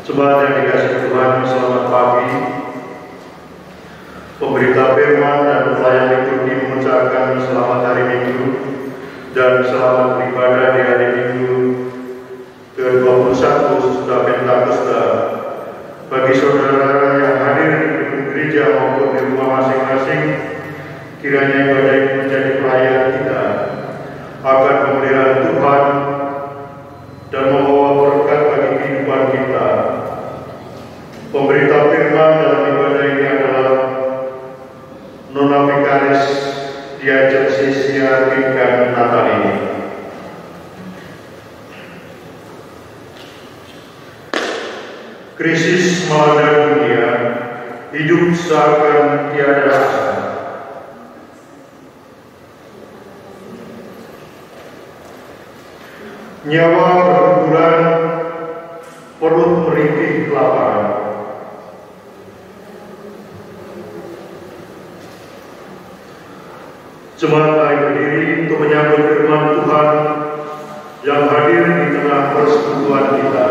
Jemaat yang dikasihi Tuhan, selamat pagi. Pemberita firman dan pelayan liturgi mengucapkan selamat hari Minggu dan selamat beribadah di hari Minggu ke-21 sesudah Pentakosta. Bagi saudara yang hadir di gedung gereja maupun di rumah masing-masing, kiranya ibadah ini menjadi perayaan kita akan pemeliharaan Tuhan dan membawa berkat bagi kehidupan kita. Pemberita firman dalam ibadah ini adalah Nona Vikaris Diacesia Pinkan Natalini. Krisis melanda dunia, hidup seakan tiada rasa. Nyawa berguguran, perut merintih kelaparan. Jemaat mari berdiri untuk menyambut firman Tuhan yang hadir di tengah persekutuan kita.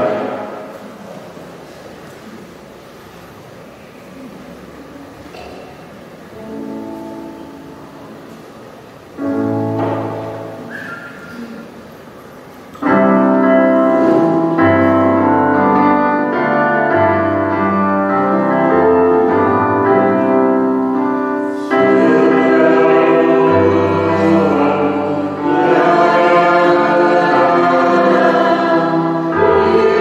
Yeah.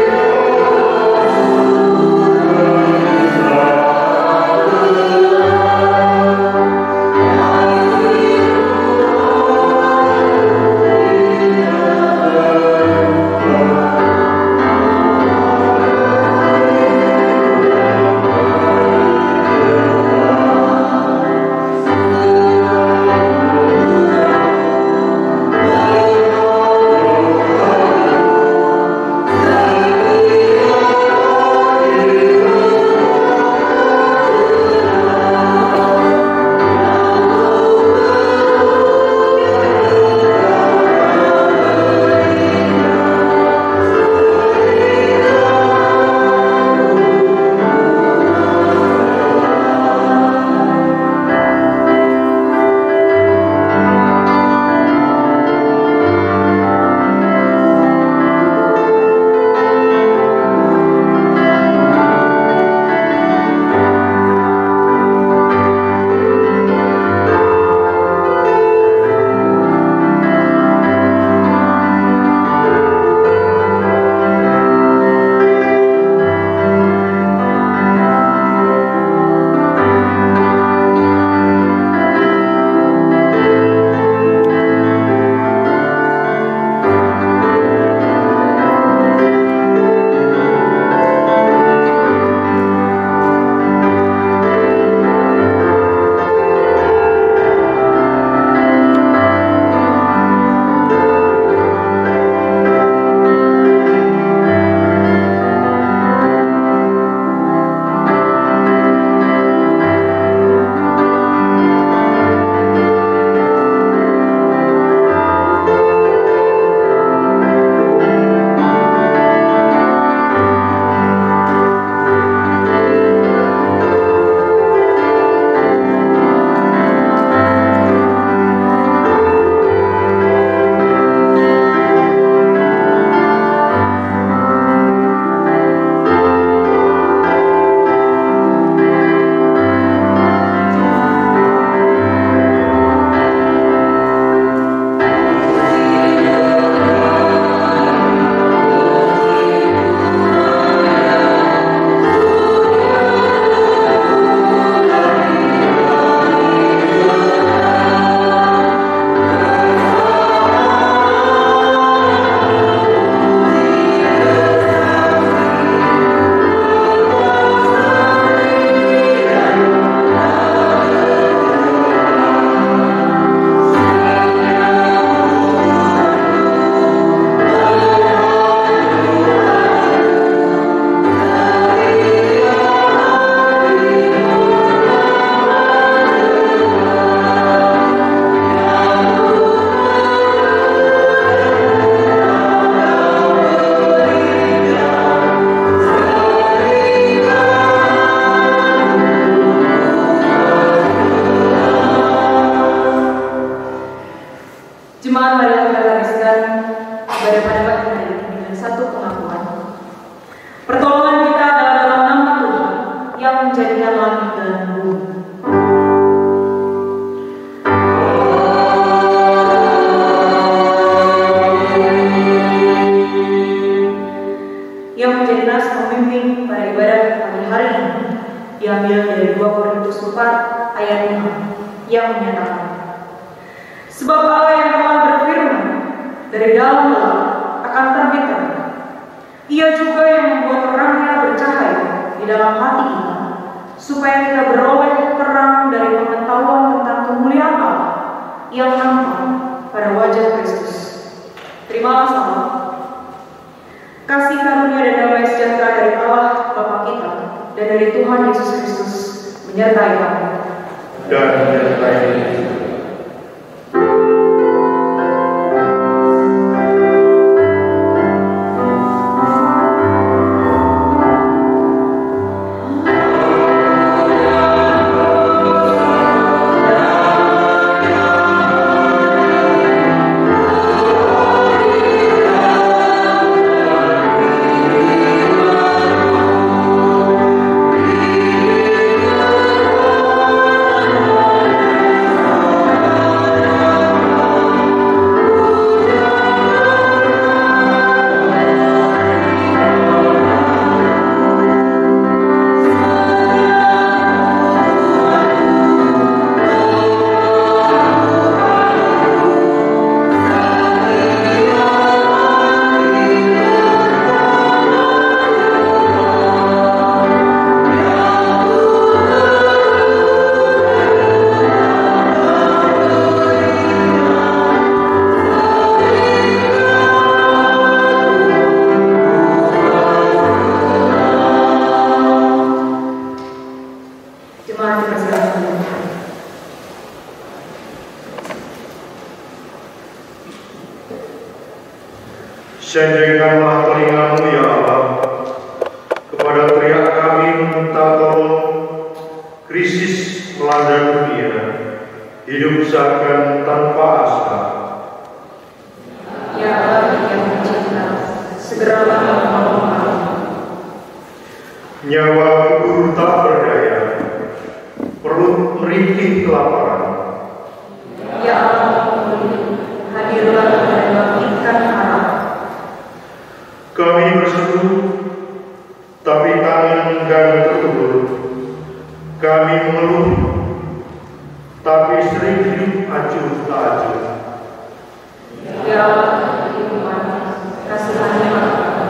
menjadi nas pembimbing pada ibadah pagi hari ini diambil dari 2 Korintus 4 ayat 5 yang menyatakan, sebab Allah yang telah berfirman, dari dalam gelap akan terbit terang. Ia juga yang membuat terangnya bercahaya di dalam hati kita, supaya kita beroleh terang dari pengetahuan tentang kemuliaan Allah yang nampak pada wajah Kristus. Terimalah salam, kasih karunia dan damai sejahtera dari Allah Bapa kita dan dari Tuhan Yesus Kristus menyertai kamu. Dan menyertai senjengkanlah telingamu ya Allah kepada teriak kami meminta tolong. Krisis melanda dunia, hidup seakan tanpa asa. Ya Allah yang mencinta, segeralah menolong kami. Nyawa kubur tak berdaya, perut merintih kelaparan. Ya Allah, hadirlah dan bangkitkan harap. Kami berseru, tapi tangan enggan terulur. Kami mengeluh, tapi sering hidup acuh tak acuh. Ya Allah, Tuhan, kasihanilah kami.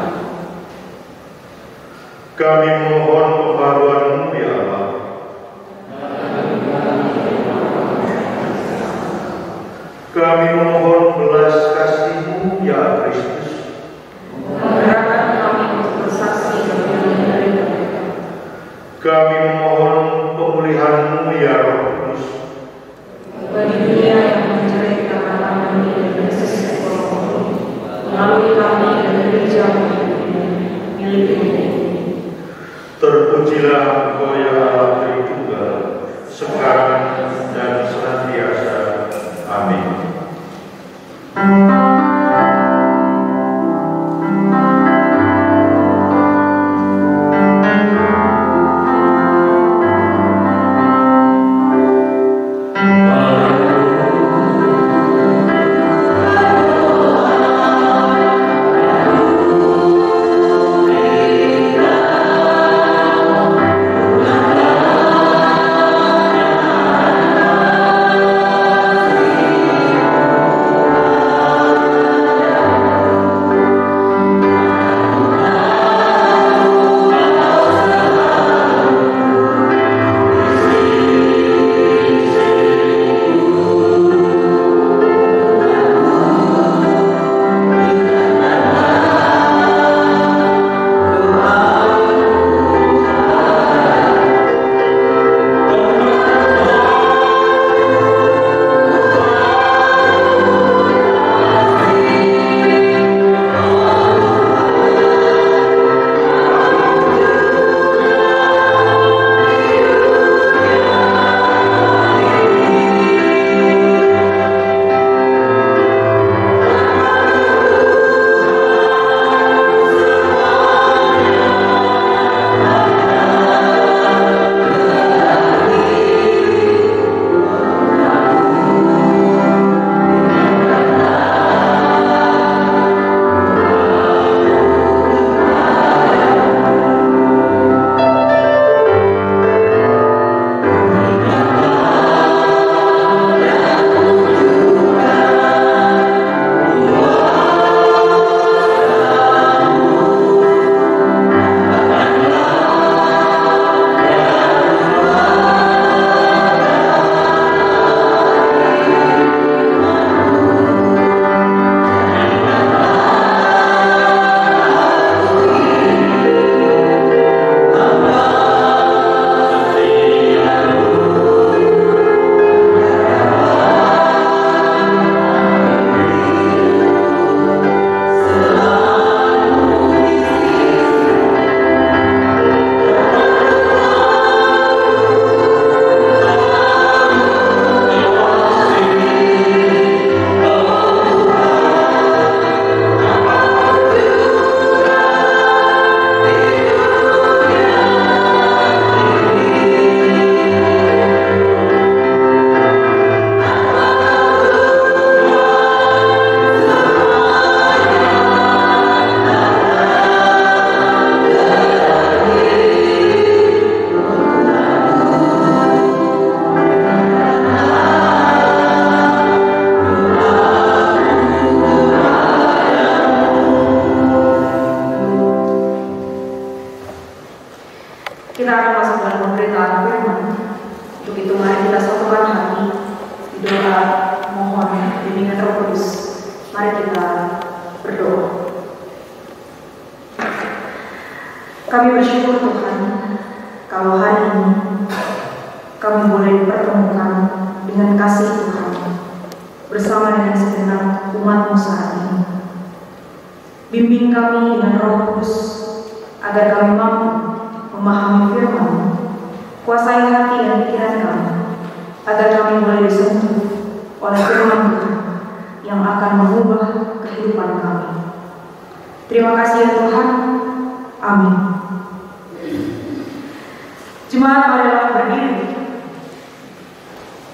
Kami memohon pembaruan-Mu ya Allah. Kami memohon belas kasih-Mu ya Kristus. Menggerakkan kami untuk bersaksi dari mereka. Kami memohon pemulihan-Mu ya Roh Kudus. Bagi dunia yang menjerit karena pandemi dan krisis ekonomi, melalui kami dan gereja milik ini. Terpujilah Engkau ya Allah Tritunggal, sekarang dan senantiasa. Amin. Kita akan masuk dalam pemberitaan firman. Untuk itu mari kita satukan hati di doa mohon bimbingan Roh Kudus. Mari kita berdoa. Kami bersyukur Tuhan kalau hari ini kami boleh dipertemukan dengan kasih Tuhan bersama dengan segenap umat-Mu saat ini. Bimbing kami dengan Roh Kudus agar kami mampu memahami firman, kuasai hati dan pikiran kami, agar kami boleh disentuh oleh firman Tuhan yang akan mengubah kehidupan kami. Terima kasih ya Tuhan. Amin. Jemaat, marilah berdiri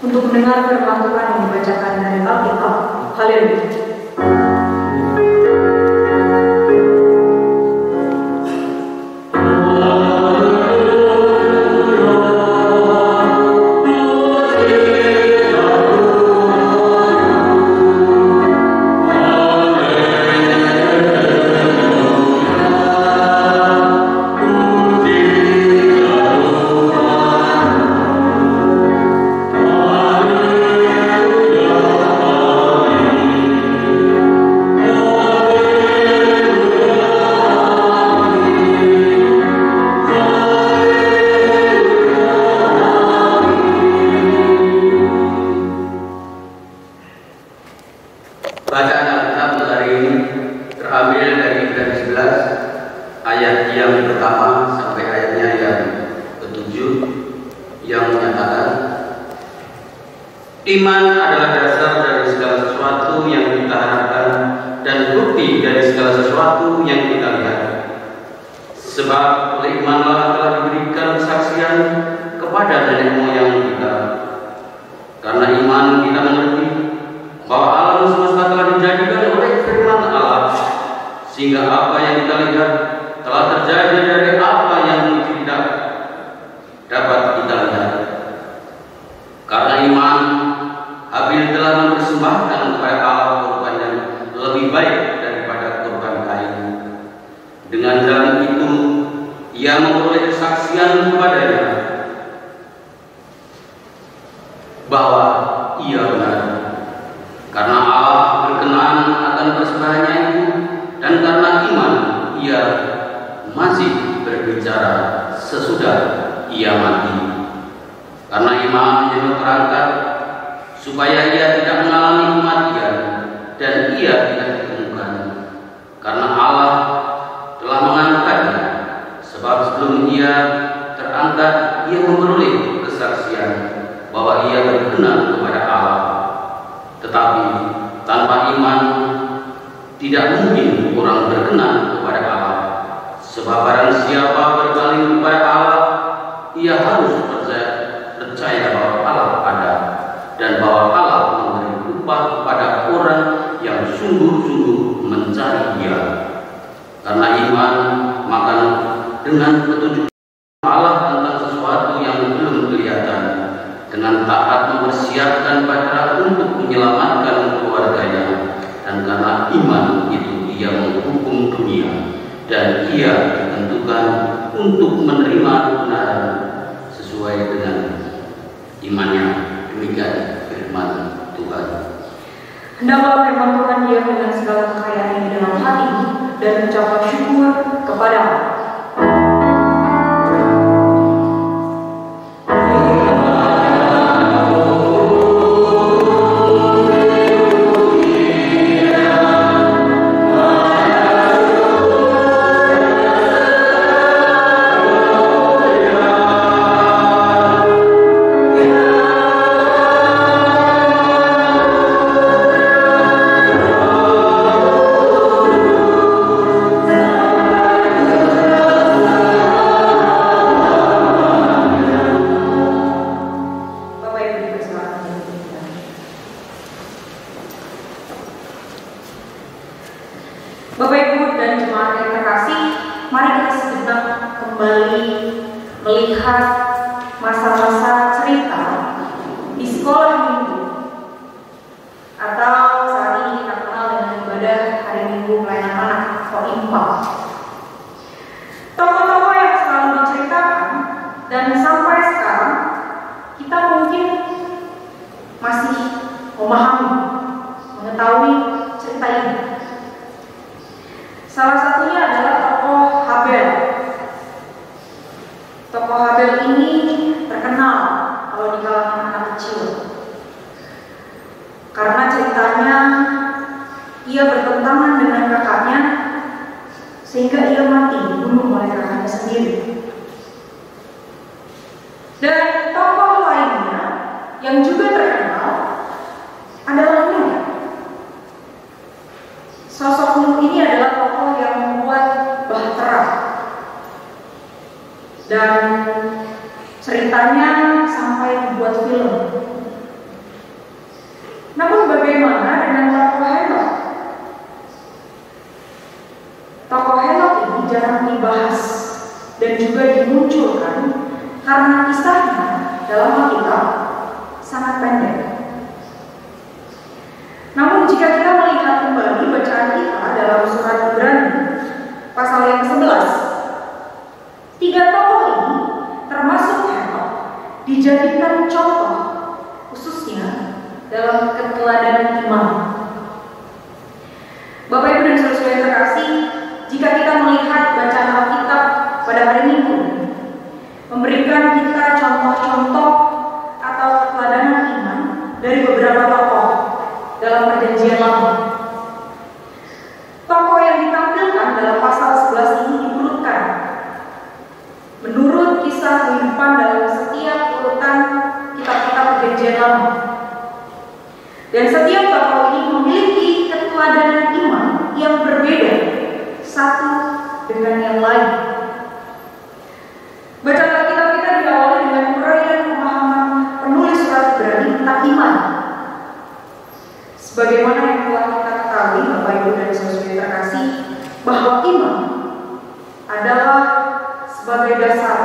untuk mendengar firman Tuhan yang dibacakan dari Alkitab. Haleluya. Iman adalah dasar dari segala sesuatu yang kita harapkan dan bukti dari segala sesuatu yang kita lihat. Sebab oleh imanlah telah diberikan kesaksian kepada nenek moyang kita. Karena iman kita mengerti bahwa alam semesta telah dijadikan oleh firman Allah, sehingga apa yang kita lihat telah terjadi dari apa yang tidak dapat kita lihat. Karena iman, Habil telah mempersembahkan kepada Allah korban yang lebih baik daripada korban Kain. Dengan jalan itu, ia memperoleh kesaksian kepadanya bahwa ia benar. Karena Allah berkenan akan persembahannya itu, dan karena iman, ia masih berbicara sesudah ia mati. Karena iman menjadi terangkat supaya ia tidak mengalami kematian dan ia tidak ditemukan. Karena Allah telah mengangkatnya, sebab sebelum ia terangkat ia memperoleh kesaksian bahwa ia berkenan kepada Allah. Tetapi tanpa iman tidak mungkin orang berkenan kepada Allah. Sebab barang siapa berpaling kepada Allah, ia harus percaya bahwa Allah ada dan bahwa Allah memberi upah kepada orang yang sungguh-sungguh mencari Dia. Karena iman, maka dengan petunjuk Allah tentang sesuatu yang belum kelihatan, dengan taat mempersiapkan Bapa untuk menyelamatkan keluarganya, dan karena iman itu ia menghukum dunia, dan ia ditentukan untuk menerima kebenaran sesuai dengan imannya. Demikian firman Tuhan. Hendaklah firman Tuhan diam dengan segala kekayaan di dalam hati dan mengucapkan syukur kepada Allah. Bapak Ibu dan jemaat yang terkasih, mari kita sejenak kembali melihat masa-masa cerita di sekolah minggu, atau saat ini kita kenal dengan ibadah hari Minggu pelayanan anak atau IMPA. Tokoh-tokoh yang selalu diceritakan Dan sampai sekarang kita mungkin masih memahami, mengetahui cerita ini. Salah satunya adalah tokoh Habel. Tokoh Habel ini terkenal kalau di kalangan anak kecil karena ceritanya ia bertentangan dengan kakaknya sehingga ia mati dibunuh oleh kakaknya sendiri. Dan tokoh lainnya yang juga terkenal adalah Nuh. Sosok Nuh ini adalah tokoh yang membuat bahtera dan ceritanya sampai dibuat film. Namun bagaimana dengan tokoh Henokh? Tokoh Henokh ini jarang dibahas dan juga dimunculkan karena kisahnya dalam Alkitab sangat pendek. Namun jika kita melihat kembali bacaan kita dalam surat Ibrani pasal yang ke-11, 3 tokoh ini termasuk Henokh dijadikan contoh khususnya dalam keteladanan iman. Bapak Ibu dan saudara-saudara yang terkasih, jika kita melihat bacaan Alkitab pada hari Minggu memberikan kita contoh-contoh atau keteladanan iman dari beberapa tokoh dalam Perjanjian Lama. Tokoh yang ditampilkan dalam pasal 11 ini diurutkan menurut kisah kehidupan dalam setiap urutan kitab-kitab Perjanjian Lama. Dan setiap tokoh ini memiliki keteladanan iman yang berbeda satu dengan yang lain. Bacaan Alkitab kita diawali dengan uraian pemahaman penulis surat Ibrani tentang iman. Sebagaimana yang telah kita ketahui, Bapak Ibu dan saudara terkasih, bahwa iman adalah sebagai dasar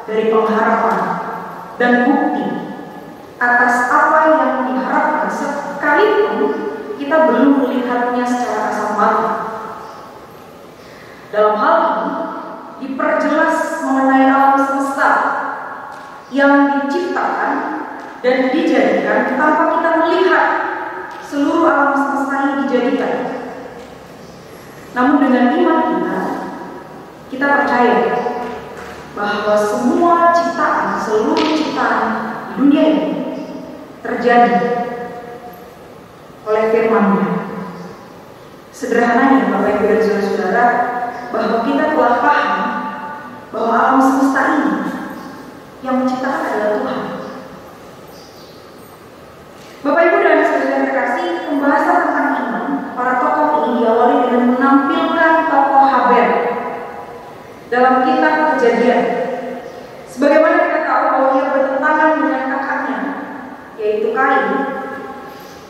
dari pengharapan dan bukti atas apa yang diharapkan sekalipun kita belum melihatnya secara kasat mata. Dalam hal ini diperjelas mengenai alam semesta yang diciptakan dan dijadikan tanpa kita melihat seluruh alam semesta ini dijadikan. Namun dengan iman kita percaya bahwa semua ciptaan, seluruh ciptaan di dunia ini terjadi oleh firman-Nya. Sederhananya Bapak Ibu dan saudara-saudara, bahwa kita telah paham bahwa alam semesta ini yang menciptakan adalah Tuhan. Bapak Ibu dan saudara terkasih, pembahasan tentang iman para tokoh ini diawali dengan menampilkan tokoh Habel dalam kitab Kejadian. Sebagaimana kita tahu bahwa ia bertentangan dengan kakaknya, yaitu Kain,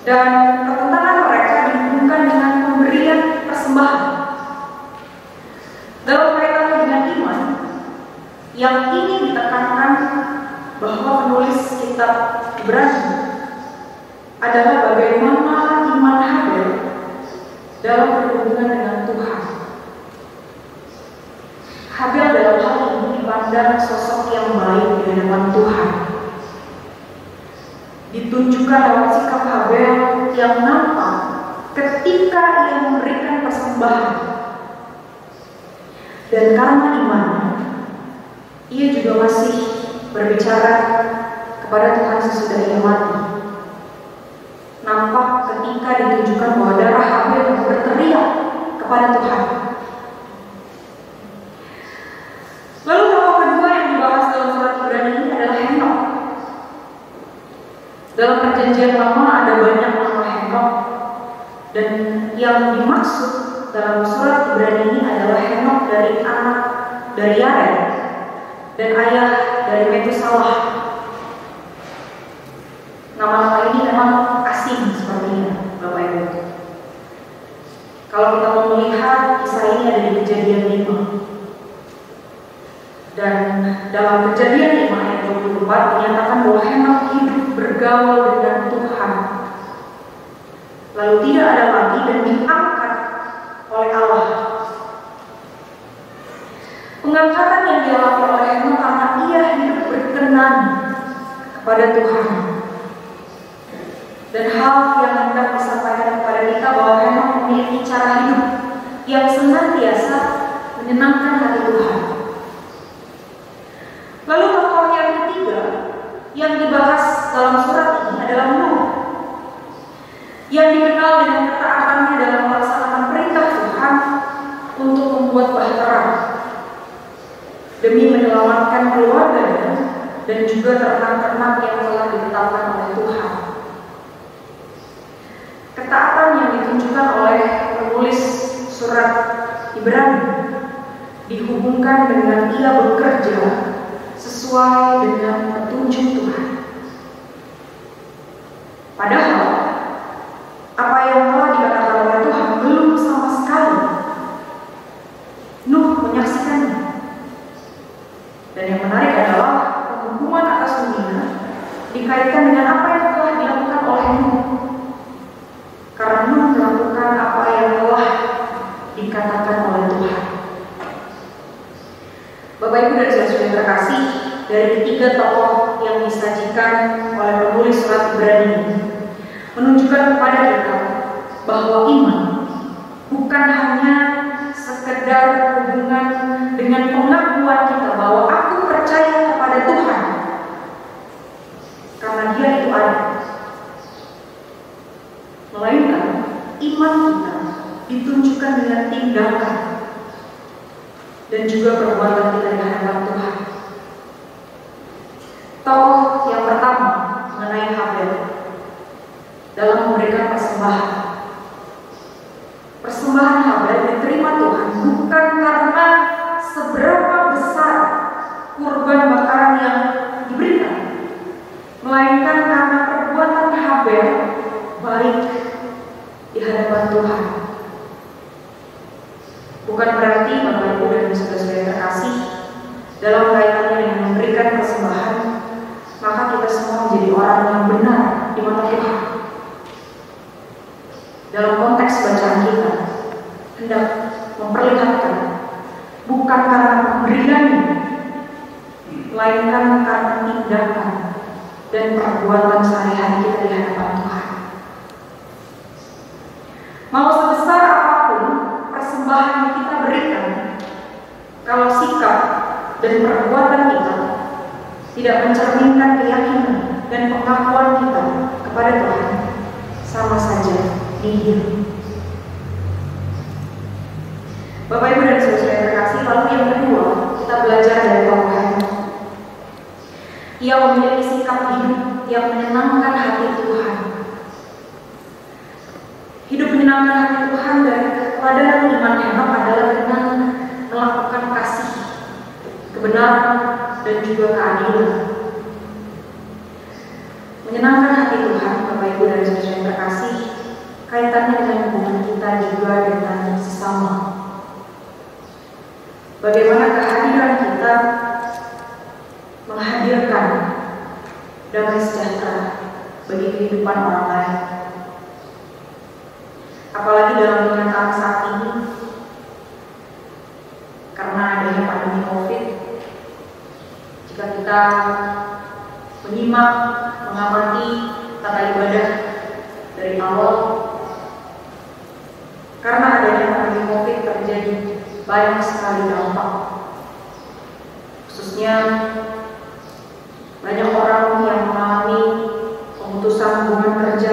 dan pertentangan mereka dihubungkan dengan pemberian persembahan. Dalam kaitannya dengan iman, yang ingin ditekankan bahwa penulis kitab Ibrani adalah bagaimana iman Habel dalam berhubungan dengan Tuhan. Habel dalam hal ini dipandang sosok yang baik di hadapan Tuhan. Ditunjukkan lewat sikap Habel yang nampak ketika ia memberikan persembahan. Dan karena imannya, ia juga masih berbicara kepada Tuhan sesudah ia mati. Nampak ketika ditunjukkan bahwa darah Habel yang berteriak kepada Tuhan. Lalu tokoh kedua yang dibahas dalam surat Ibrani ini adalah Henokh. Dalam Perjanjian Lama ada banyak nama Henokh, dan yang dimaksud dalam surat Ibrani ini adalah Henokh dari anak dari Yared dan ayah dari Metusalah. Nama-nama ini memang asing sepertinya, Bapak Ibu. Kalau kita mau melihat kisah ini ada di Kejadian 5. Dan dalam Kejadian 5 ayat 24 menyatakan bahwa Henokh hidup bergaul dengan Tuhan, lalu tidak ada lagi dan diangkat oleh Allah. Pengangkatan yang dialami oleh Henokh karena ia berkenan kepada Tuhan. Dan hal yang hendak disampaikan kepada kita bahwa Henok memiliki cara hidup yang senantiasa menyenangkan hati Tuhan. Lalu tokoh yang ketiga yang dibahas dalam surat ini adalah Nuh, yang dikenal dengan ketaatannya dalam melaksanakan perintah Tuhan untuk membuat bahtera demi menyelamatkan keluarganya dan juga ternak-ternak yang telah ditetapkan oleh Tuhan. Ketaatan yang ditunjukkan oleh penulis surat Ibrani dihubungkan dengan ia bekerja sesuai dengan petunjuk Tuhan. Padahal apa yang telah dikatakan oleh Tuhan belum sama sekali Nuh menyaksikannya. Dan yang menarik adalah penghukuman atas dunia dikaitkan dengan apa yang telah dilakukan oleh Nuh, karena Nuh melakukan apa yang telah dikatakan oleh Tuhan. Bapak Ibu dan saudara yang terkasih, dari ketiga tokoh yang disajikan oleh penulis surat Ibrani ini menunjukkan kepada kita bahwa iman bukan hanya sekedar hubungan dengan pengakuan kita bahwa aku percaya kepada Tuhan karena Dia itu ada, melainkan iman kita ditunjukkan dengan tindakan dan juga perbuatan kita di hadapan Tuhan. Tokoh yang pertama mengenai Habel dalam memberikan persembahan. Persembahan Habel diterima Tuhan bukan karena seberapa besar kurban bakaran yang diberikan, melainkan karena perbuatan Habel baik di hadapan Tuhan. Bukan berarti Bapak Ibu dan saudara-saudara yang terkasih, dalam kaitannya dengan memberikan persembahan maka kita semua menjadi orang yang benar di mata Tuhan. Dalam konteks bacaan kita hendak memperlihatkan bukan karena pemberiannya, melainkan karena tindakan dan perbuatan sehari-hari kita di hadapan Tuhan. Mau sebesar apapun persembahan yang kita berikan, kalau sikap dan perbuatan kita tidak mencerminkan keyakinan dan pengakuan kita kepada Tuhan, sama saja nihil. Bapak Ibu dan saudara yang terkasih, lalu yang kedua kita belajar dari tokoh Henok. Ia memiliki sikap hidup yang menyenangkan hati Tuhan. Hidup menyenangkan hati Tuhan dan keteladanan iman Henok adalah dengan melakukan kasih, kebenaran, dan juga keadilan. Menyenangkan hati Tuhan, Bapak Ibu dan saudara yang terkasih, kaitannya dengan hubungan kita juga dengan sesama. Bagaimana kehadiran kita menghadirkan damai sejahtera bagi kehidupan orang lain. Apalagi dalam kenyataan saat ini, karena adanya pandemi COVID, jika kita menyimak, mengamati tata ibadah dari awal, karena adanya pandemi COVID terjadi banyak sekali dampak, khususnya banyak orang yang mengalami pemutusan hubungan kerja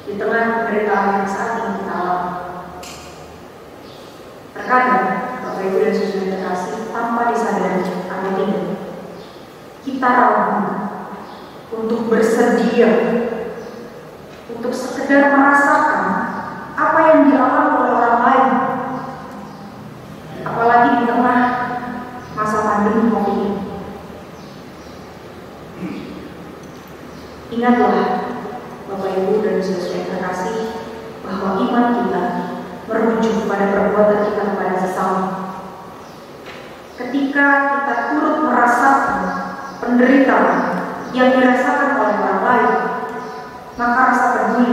di tengah penderitaan yang saat ini kita alami. Terkadang Bapak Ibu dan saudara yang terkasih, tanpa disadari atau tidak, kita ragu untuk bersedia untuk sekedar merasakan apa yang dialami oleh orang lain, apalagi di tengah masa pandemi COVID ini. Ingatlah Bapak Ibu dan saudara yang terkasih, bahwa iman kita merujuk pada perbuatan kita kepada sesama. Ketika kita turut merasakan penderitaan yang dirasakan oleh orang lain, maka rasa peduli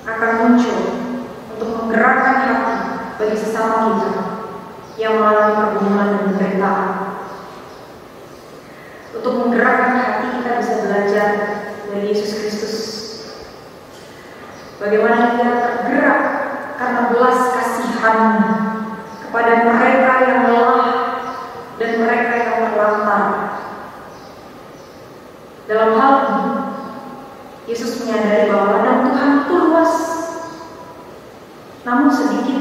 akan muncul untuk menggerakkan hati bagi sesama kita yang mengalami pergumulan dan penderitaan. yang lelah dan mereka yang terlantar. Dalam hal ini, Yesus menyadari bahwa ladang Tuhan itu luas, namun sedikit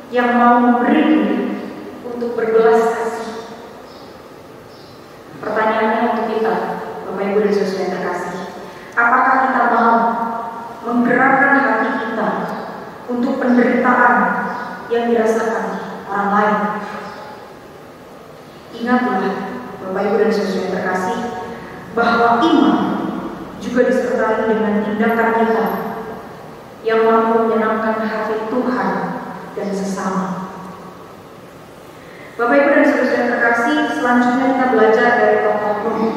yang mau memberi diri untuk berbelas kasih. Pertanyaannya untuk kita, Bapak Ibu dan Saudara yang terkasih, apakah kita mau menggerakkan hati kita untuk penderitaan yang dirasakan orang lain? Ingatlah, Bapak Ibu dan Saudara yang terkasih, bahwa iman juga disertai dengan tindakan kita yang mampu menyenangkan hati Tuhan dan sesama. Bapak Ibu dan Saudara yang terkasih, selanjutnya kita belajar dari tokoh Nuh.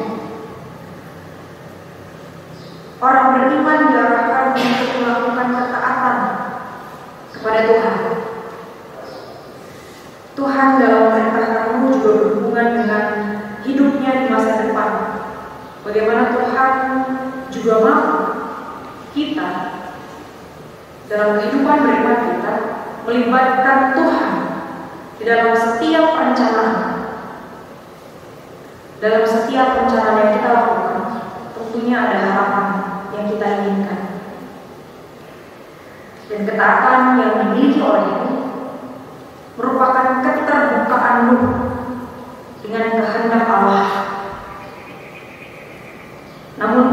Orang beriman diarahkan untuk melakukan ketaatan kepada Tuhan. Tuhan dalam memerintahkan Nuh juga berhubungan dengan hidupnya di masa depan. Bagaimana Tuhan juga mau kita dalam kehidupan beriman kita melibatkan Tuhan di dalam setiap perencanaan. Dalam setiap perencanaan yang kita lakukan, tentunya ada harapan yang kita inginkan. Dan ketaatan yang dimiliki oleh Nuh merupakan keterbukaan Nuh dengan kehendak Allah. Namun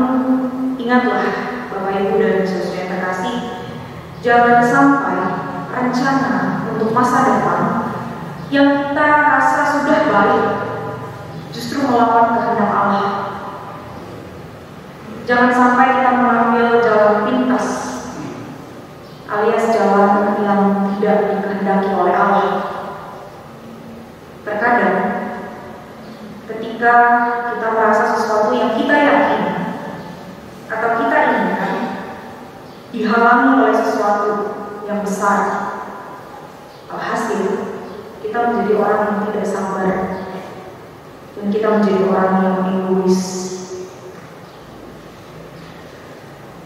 ingatlah, Bapak Ibu dan Saudara yang terkasih, jangan sampai rencana untuk masa depan yang kita rasa sudah baik justru melawan kehendak Allah. Jangan sampai kita mengambil jalan pintas alias jalan yang tidak dikehendaki oleh Allah. Terkadang ketika kita merasa sesuatu yang kita yakin atau kita inginkan dihalangi oleh sesuatu yang besar, alhasil kita menjadi orang yang tidak sabar dan kita menjadi orang yang egois.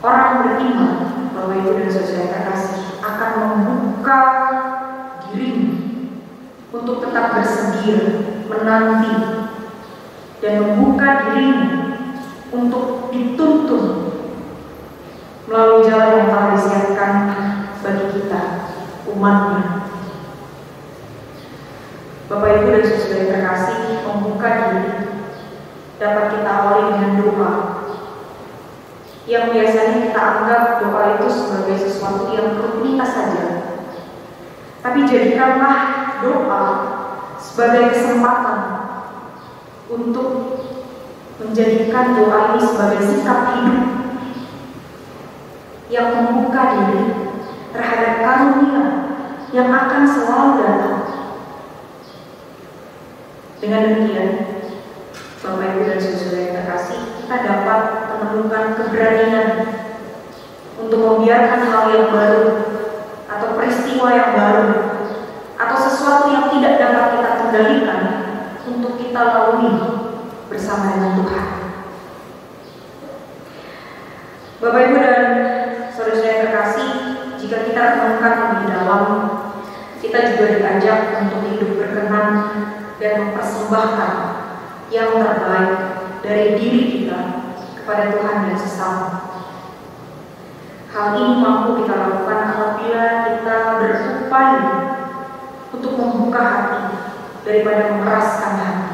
Orang beriman, Bapak Ibu dan Saudara yang terkasih, akan membuka dirinya untuk tetap bersedia menanti dan membuka dirinya untuk dituntun melalui jalan yang telah disiapkan bagi kita, umatnya. Bapak Ibu dan Saudara yang terkasih, membuka diri dapat kita awali dengan doa, yang biasanya kita anggap doa itu sebagai sesuatu yang rutinitas saja. Tapi jadikanlah doa sebagai kesempatan untuk menjadikan doa ini sebagai sikap hidup yang membuka diri terhadap karunia yang akan selalu datang. Dengan demikian, Bapak Ibu dan Saudara yang terkasih, kita dapat menemukan keberanian untuk membiarkan hal yang baru atau peristiwa yang baru atau sesuatu yang tidak dapat kita kendalikan untuk kita lalui bersama dengan Tuhan. Bapak Ibu dan Saudara yang terkasih, jika kita renungkan lebih dalam, kita juga diajak untuk hidup berkenan dan mempersembahkan yang terbaik dari diri kita kepada Tuhan dan sesama. Hal ini mampu kita lakukan apabila kita berupaya untuk membuka hati daripada mengeraskan hati.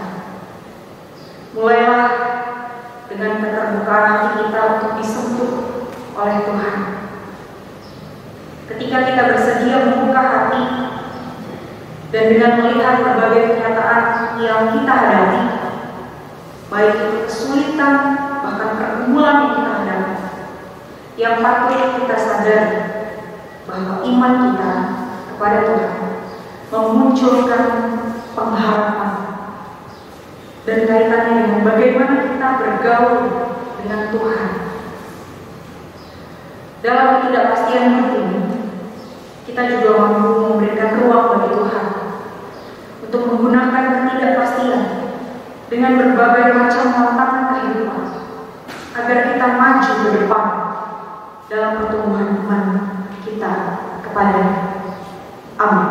Mulailah dengan keterbukaan hati kita untuk disentuh oleh Tuhan. Ketika kita bersedia membuka hati dan dengan melihat berbagai kenyataan yang kita hadapi, baik itu kesulitan, bahkan pergumulan yang kita hadapi, yang patut kita sadari bahwa iman kita kepada Tuhan memunculkan pengharapan dan kaitannya dengan bagaimana kita bergaul dengan Tuhan. Dalam ketidakpastian hidup ini, kita juga mampu memberikan ruang bagi Tuhan untuk menggunakan ketidakpastian dengan berbagai macam tantangan kehidupan agar kita maju ke depan dalam pertumbuhan iman kita kepada Amin.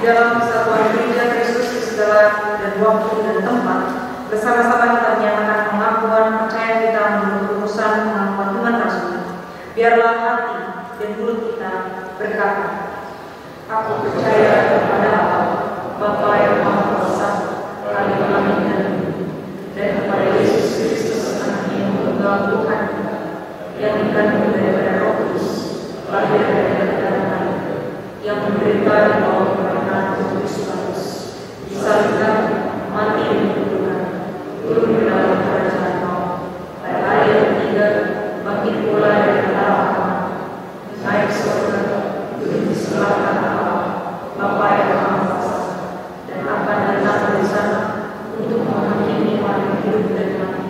dalam kesatuan gereja Kristus di segala dan waktu dan tempat, bersama-sama kita menyatakan pengakuan percaya kita menurut urusan pengakuan Tuhan Rasul. Biarlah hati dan mulut kita berkata, aku percaya kepada Allah, Bapa yang Maha Kuasa, Kami dan kepada Yesus Kristus, Anak yang tunggal Tuhan kita, yang dikandung daripada Roh Kudus, lahir dari darah, yang menderita di bawah pemerintahan Pontius Pilatus, disalibkan, mati dan dikuburkan, turun ke dalam kerajaan maut, pada hari yang ketiga bangkit pula dari antara orang, naik ke surga, duduk di sebelah kanan Allah, Bapa yang Maha Kuasa, dan akan datang dari sana untuk menghakimi orang yang hidup dan mati.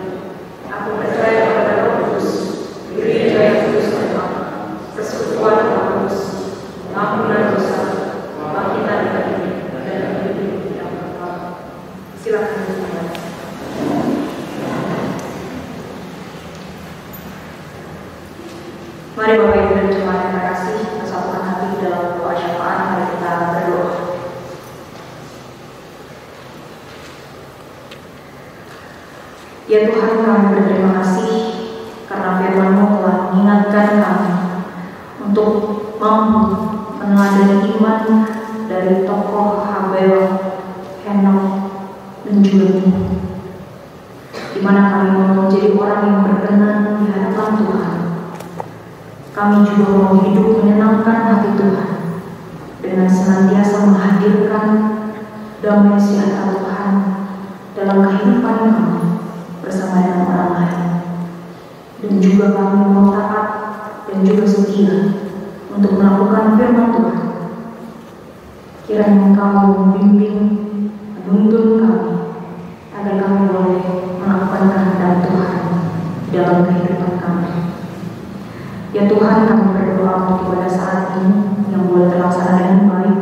Aku percaya kepada Roh Kudus, gereja yang kudus dan satu, persekutuan Roh Kudus, pengampunan dosa, kebangkitan dari dan hidup yang kekal. Silakan dimulai. Mari Bapak Ibu dan jemaat yang terkasih, bersatukan hati dalam doa syafaat. Mari kita berdoa. Ya Tuhan, kami berterima kasih karena firman-Mu telah mengingatkan kami untuk mampu meneladani iman dari tokoh Habel, Henok, dan juga Nuh, di mana kami mau menjadi orang yang berkenan di hadapan Tuhan. Kami juga mau hidup menyenangkan hati Tuhan dengan senantiasa menghadirkan damai sejahtera Tuhan dalam kehidupan kami bersama dengan orang lain. Dan juga kami mau taat dan juga setia untuk melakukan firman Tuhan. Kiranya Engkau membimbing, menuntun kami agar kami boleh melakukan kehendak Tuhan dalam kehidupan kami. Ya Tuhan, kami berdoa untuk ibadah saat ini yang boleh terlaksana dengan baik.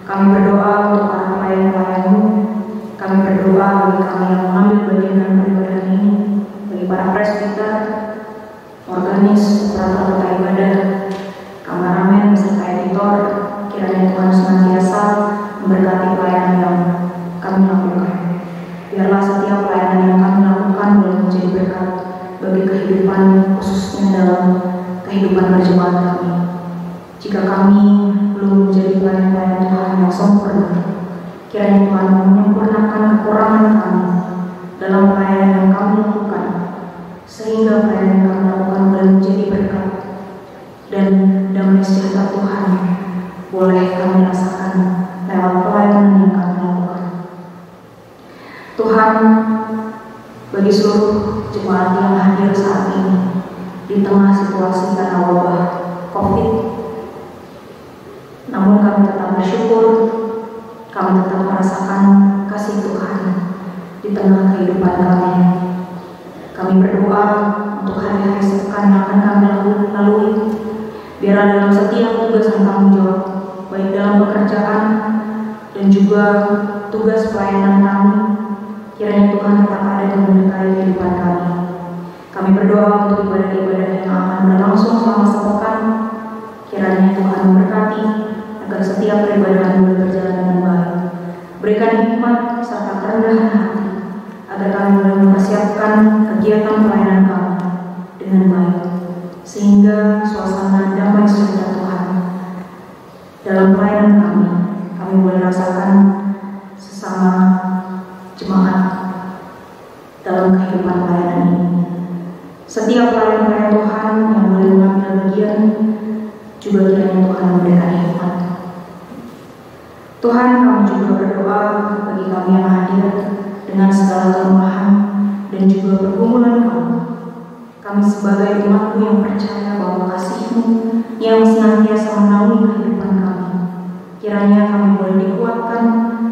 Kami berdoa untuk para pelayan-pelayan-Mu. Kami berdoa bagi kami yang mengambil bagian dalam peribadahan ini, bagi para presbiter, organis, operator kota ibadah, kameramen, serta editor. Kiranya Tuhan senantiasa memberkati pelayanan yang kami lakukan. Biarlah setiap pelayanan yang kami lakukan boleh menjadi berkat bagi kehidupan, khususnya dalam kehidupan berjemaat kami. Jika kami belum menjadi pelayan-pelayan Tuhan yang sempurna, kiranya Tuhan menyempurnakan kekurangan kami dalam pelayanan yang kami lakukan, sehingga pelayanan yang kami lakukan boleh menjadi berkat dan damai sejahtera Tuhan boleh kami rasakan lewat pelayanan yang kami lakukan. Tuhan, bagi seluruh jemaat yang hadir saat ini di tengah situasi karena wabah COVID, namun kami tetap bersyukur, kami tetap merasakan kasih Tuhan di tengah kehidupan kami. Kami berdoa untuk hari-hari sepekan yang akan kami lalui. Biarlah dalam setiap tugas dan tanggung jawab, baik dalam pekerjaan dan juga tugas pelayanan kami, kiranya Tuhan tetap ada dan menyertai kehidupan kami. Kami berdoa untuk ibadah-ibadah yang akan berlangsung selama sepekan. Kiranya Tuhan memberkati agar setiap peribadahan boleh berjalan dengan baik. Berikan hikmat serta kerendahan hati agar kami boleh mempersiapkan kegiatan pelayanan kami dengan baik, sehingga suasana damai sejahtera Tuhan dalam pelayanan kami boleh rasakan sesama jemaat dalam kehidupan pelayanan ini. Setiap pelayan-pelayan Tuhan yang boleh mengambil bagian juga kiranya Tuhan memberikan hikmat. Tuhan, kami juga berdoa bagi kami yang hadir dengan segala kelemahan dan juga pergumulan kami. Kami sebagai umat-Mu yang percaya bahwa kasih-Mu yang senantiasa menaungi kehidupan kami, kiranya kami boleh dikuatkan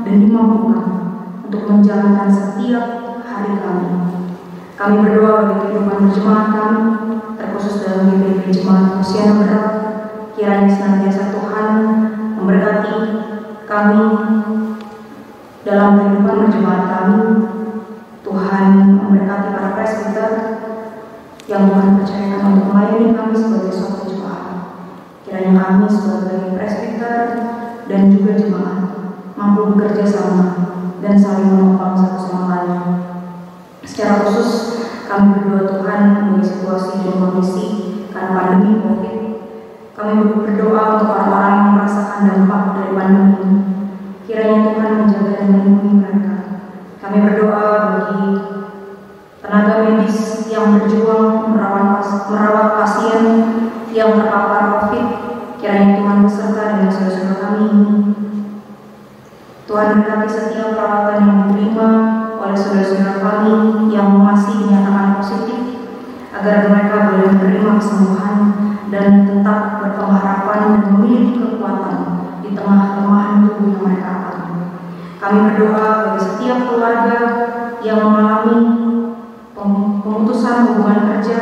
dan dimampukan untuk menjalankan setiap hari kami. Kami berdoa bagi kehidupan jemaat kami, terkhusus dalam GPB Jemaat Usia Berat. Kiranya senantiasa Tuhan memberkati kami dalam kehidupan berjemaat kami. Tuhan memberkati para presbiter yang Tuhan percayakan untuk melayani kami sebagai suatu jemaat. Kiranya kami sebagai presbiter dan juga jemaat mampu bekerja sama, dan saling menopang satu sama lain. Secara khusus, kami berdoa Tuhan bagi situasi dan kondisi karena pandemi COVID. Kami berdoa untuk orang-orang yang merasakan dampak dari pandemi ini. Kiranya Tuhan menjaga dan melindungi mereka. Kami berdoa bagi tenaga medis yang berjuang merawat pasien yang terpapar COVID. Kiranya Tuhan beserta dengan saudara-saudara kami ini. Tuhan berkati setiap perawatan yang diterima oleh saudara-saudara kami yang masih dinyatakan positif, agar mereka boleh menerima kesembuhan dan tetap berpengharapan dan memiliki kekuatan di tengah kelemahan tubuh yang mereka alami. Kami berdoa bagi setiap keluarga yang mengalami pemutusan hubungan kerja,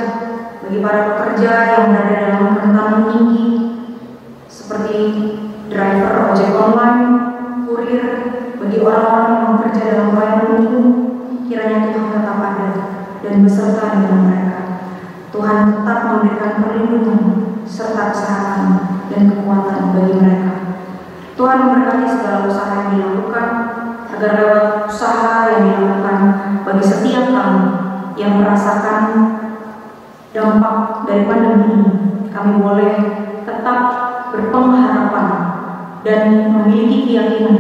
bagi para pekerja yang berada dalam rentan tinggi seperti driver ojek online, kurir, bagi orang-orang yang bekerja dalam pelayanan umum. Kiranya Tuhan tetap ada dan beserta dengan mereka. Tuhan tetap memberikan perlindungan serta kesehatan dan kekuatan bagi mereka. Tuhan memberkati segala usaha yang dilakukan, agar lewat usaha yang dilakukan bagi setiap kami yang merasakan dampak dari pandemi ini, kami boleh tetap berpengharapan dan memiliki keyakinan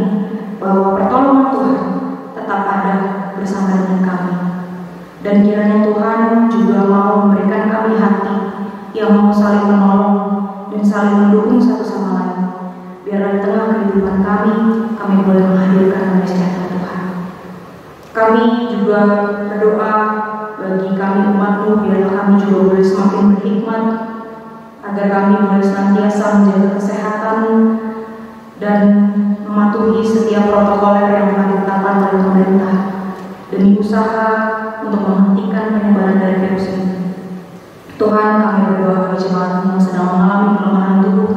bahwa pertolongan Tuhan tetap ada bersama dengan kami. Dan kiranya Tuhan juga mau memberikan kami hati yang mau saling menolong dan saling mendukung satu sama lain. Biarlah di tengah kehidupan kami boleh menghadirkan damai sejahtera Tuhan. Kami juga berdoa bagi kami umat-Mu, biarlah kami juga boleh semakin berhikmat, agar kami boleh senantiasa menjaga kesehatan dan mematuhi setiap protokol yang telah ditetapkan oleh pemerintah demi usaha untuk menghentikan penyebaran dari virus ini. Tuhan, kami berdoa bagi jemaat yang sedang mengalami kelemahan tubuh,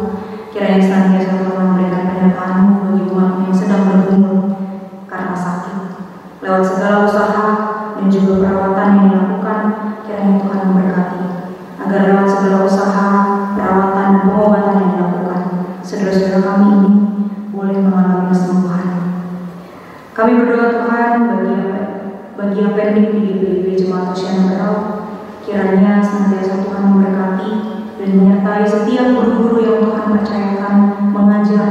kiranya senantiasa Tuhan memberikan penyertaan-Mu bagi umat yang sedang bergumul karena sakit. Lewat segala usaha dan juga perawatan yang dilakukan, kiranya Tuhan memberkati, agar lewat segala usaha, perawatan dan pengobatan yang dilakukan, saudara-saudara kami ini boleh mengalami kesembuhan. Kami berdoa Tuhan bagi yang pending di GPIB Jemaat Oceana Berau, kiranya senantiasa Tuhan memberkati dan menyertai setiap guru-guru yang Tuhan percayakan mengajar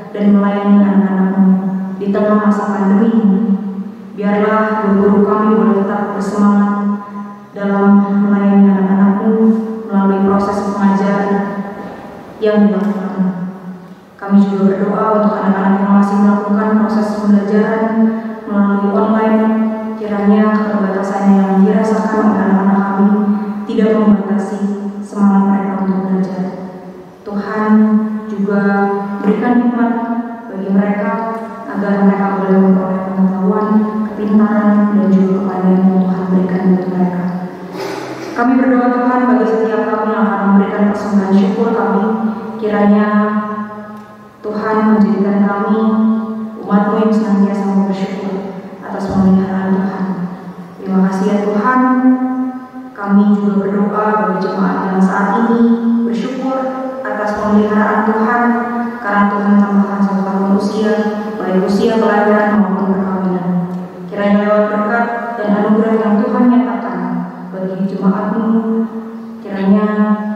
dan melayani anak-anak-Mu di tengah masa pandemi ini. Biarlah guru-guru kami boleh tetap bersemangat dalam melayani anak-anak-Mu melalui proses pengajaran yang dilakukan. Kami juga berdoa untuk anak-anak yang masih melakukan proses pembelajaran melalui online. Kiranya keterbatasan yang dirasakan oleh anak-anak kami tidak membatasi semangat mereka untuk belajar. Tuhan juga berikan hikmat bagi mereka agar mereka boleh memperoleh pengetahuan, kepintaran, dan juga kepandaian yang Tuhan berikan untuk mereka. Kami berdoa Tuhan bagi setiap kami yang akan memberikan persembahan syukur kami. Kiranya Tuhan menjadikan kami umat-Mu yang senantiasa bersyukur atas pemeliharaan Tuhan. Terima kasih ya Tuhan. Kami juga berdoa bagi jemaat yang saat ini bersyukur atas pemeliharaan Tuhan, karena Tuhan tambahkan 1 tahun usia, baik usia pelayanan maupun perkawinan. Kiranya lewat berkat dan anugerah yang Tuhan nyatakan bagi jemaat-Mu, kiranya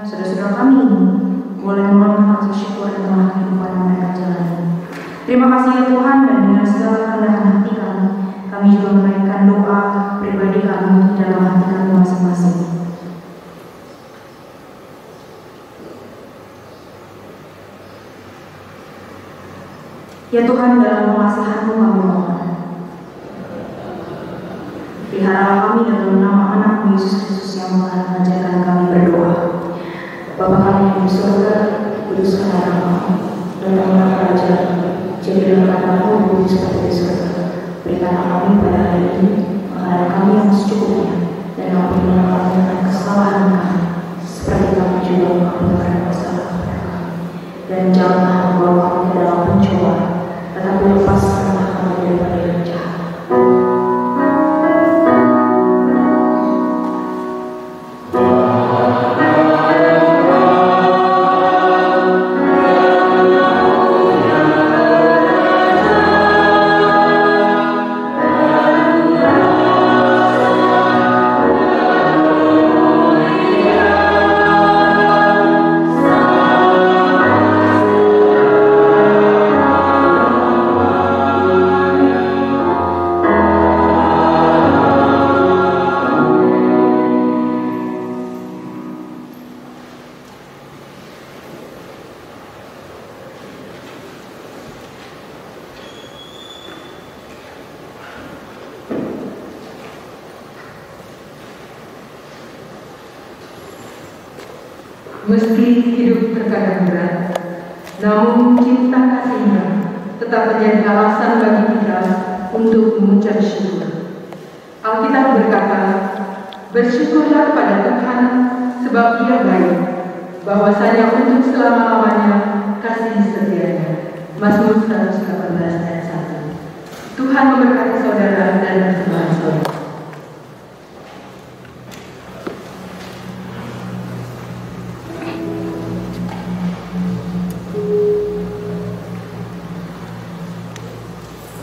saudara-saudara kami boleh memohon rasa syukur di tengah kehidupan yang mereka jalani. Terima kasih ya Tuhan, dan dengan segala kerendahan hati kami juga menaikkan doa pribadi kami di dalam hati kami masing-masing. Ya Tuhan, dalam pengasihan-Mu kami mohon, peliharalah kami dalam nama anak-Mu Yesus Kristus yang mengajarkan kami berdoa. Bapa kami yang di surga, kuduskanlah nama-Mu, datanglah kerajaan-Mu, jadilah kehendak-Mu di bumi seperti di surga. Berikanlah kami pada hari ini makanan kami yang secukupnya, dan ampunilah kami akan kesalahan kami, seperti kami juga mengampuni kesalahan mereka. Dan janganlah membawa kami ke dalam pencobaan, tetapi lepaskanlah kami daripada yang jahat. Hallelujah. Meski hidup terkadang berat, namun cinta kasihnya tetap menjadi alasan bagi kita untuk mengucap syukur. Alkitab berkata, bersyukurlah pada Tuhan sebab Ia baik, bahwasanya untuk selama-lamanya kasih setianya. Mazmur 118 ayat 1. Tuhan memberkati saudara dan persembahan saudara.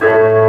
Terima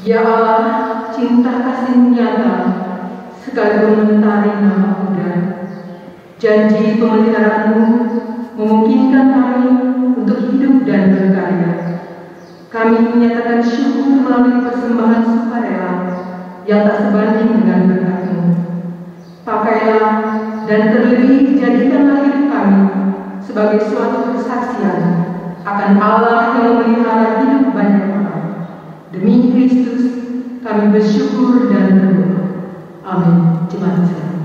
Ya Allah, cinta kasih nyata sekaligus mentari nama muda. Janji pemeliharaanmu memungkinkan kami untuk hidup dan berkarya. Kami menyatakan syukur melalui persembahan sukarela yang tak sebanding dengan berkat-Mu. Pakailah dan terlebih jadikanlah hidup kami sebagai suatu kesaksian akan Allah yang memelihara hidup banyak orang. Demi Kristus, kami bersyukur dan berdoa. Amin. Jemaat sekalian.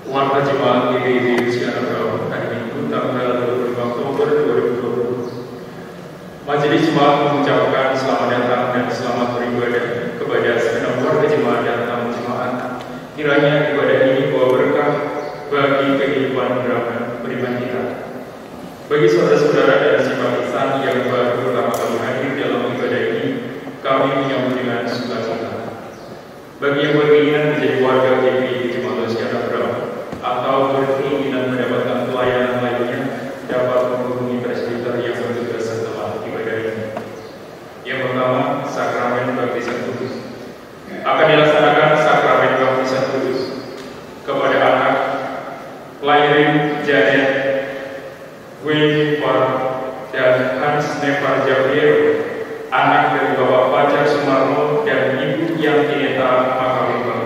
Warga Jemaat GBI Luciana Brau hari Minggu tanggal 25 Oktober 2020. Majelis Jemaat mengucapkan selamat datang dan selamat beribadah kepada segenap warga jemaat dan tamu jemaat. Kiranya ibadah ini bawa berkah bagi kehidupan beriman kita. Bagi saudara-saudara dan simpatisan yang baru pertama kali hadir dalam ibadah ini, kami menyambut dengan sukacita. Bagi yang berkeinginan menjadi warga GBI Jemaat Luciana Brau atau berkeinginan mendapatkan pelayanan lainnya, dapat menghubungi presbiter yang bertugas setelah ibadah ini. Yang pertama, sakramen baptisan kudus. Akan dilaksanakan sakramen baptisan kudus kepada anak Lairin Janet Weinfar dan Hans Nevar Javier, anak dari Bapak Fajar Sumarno dan Ibu Yantineta Makawimba.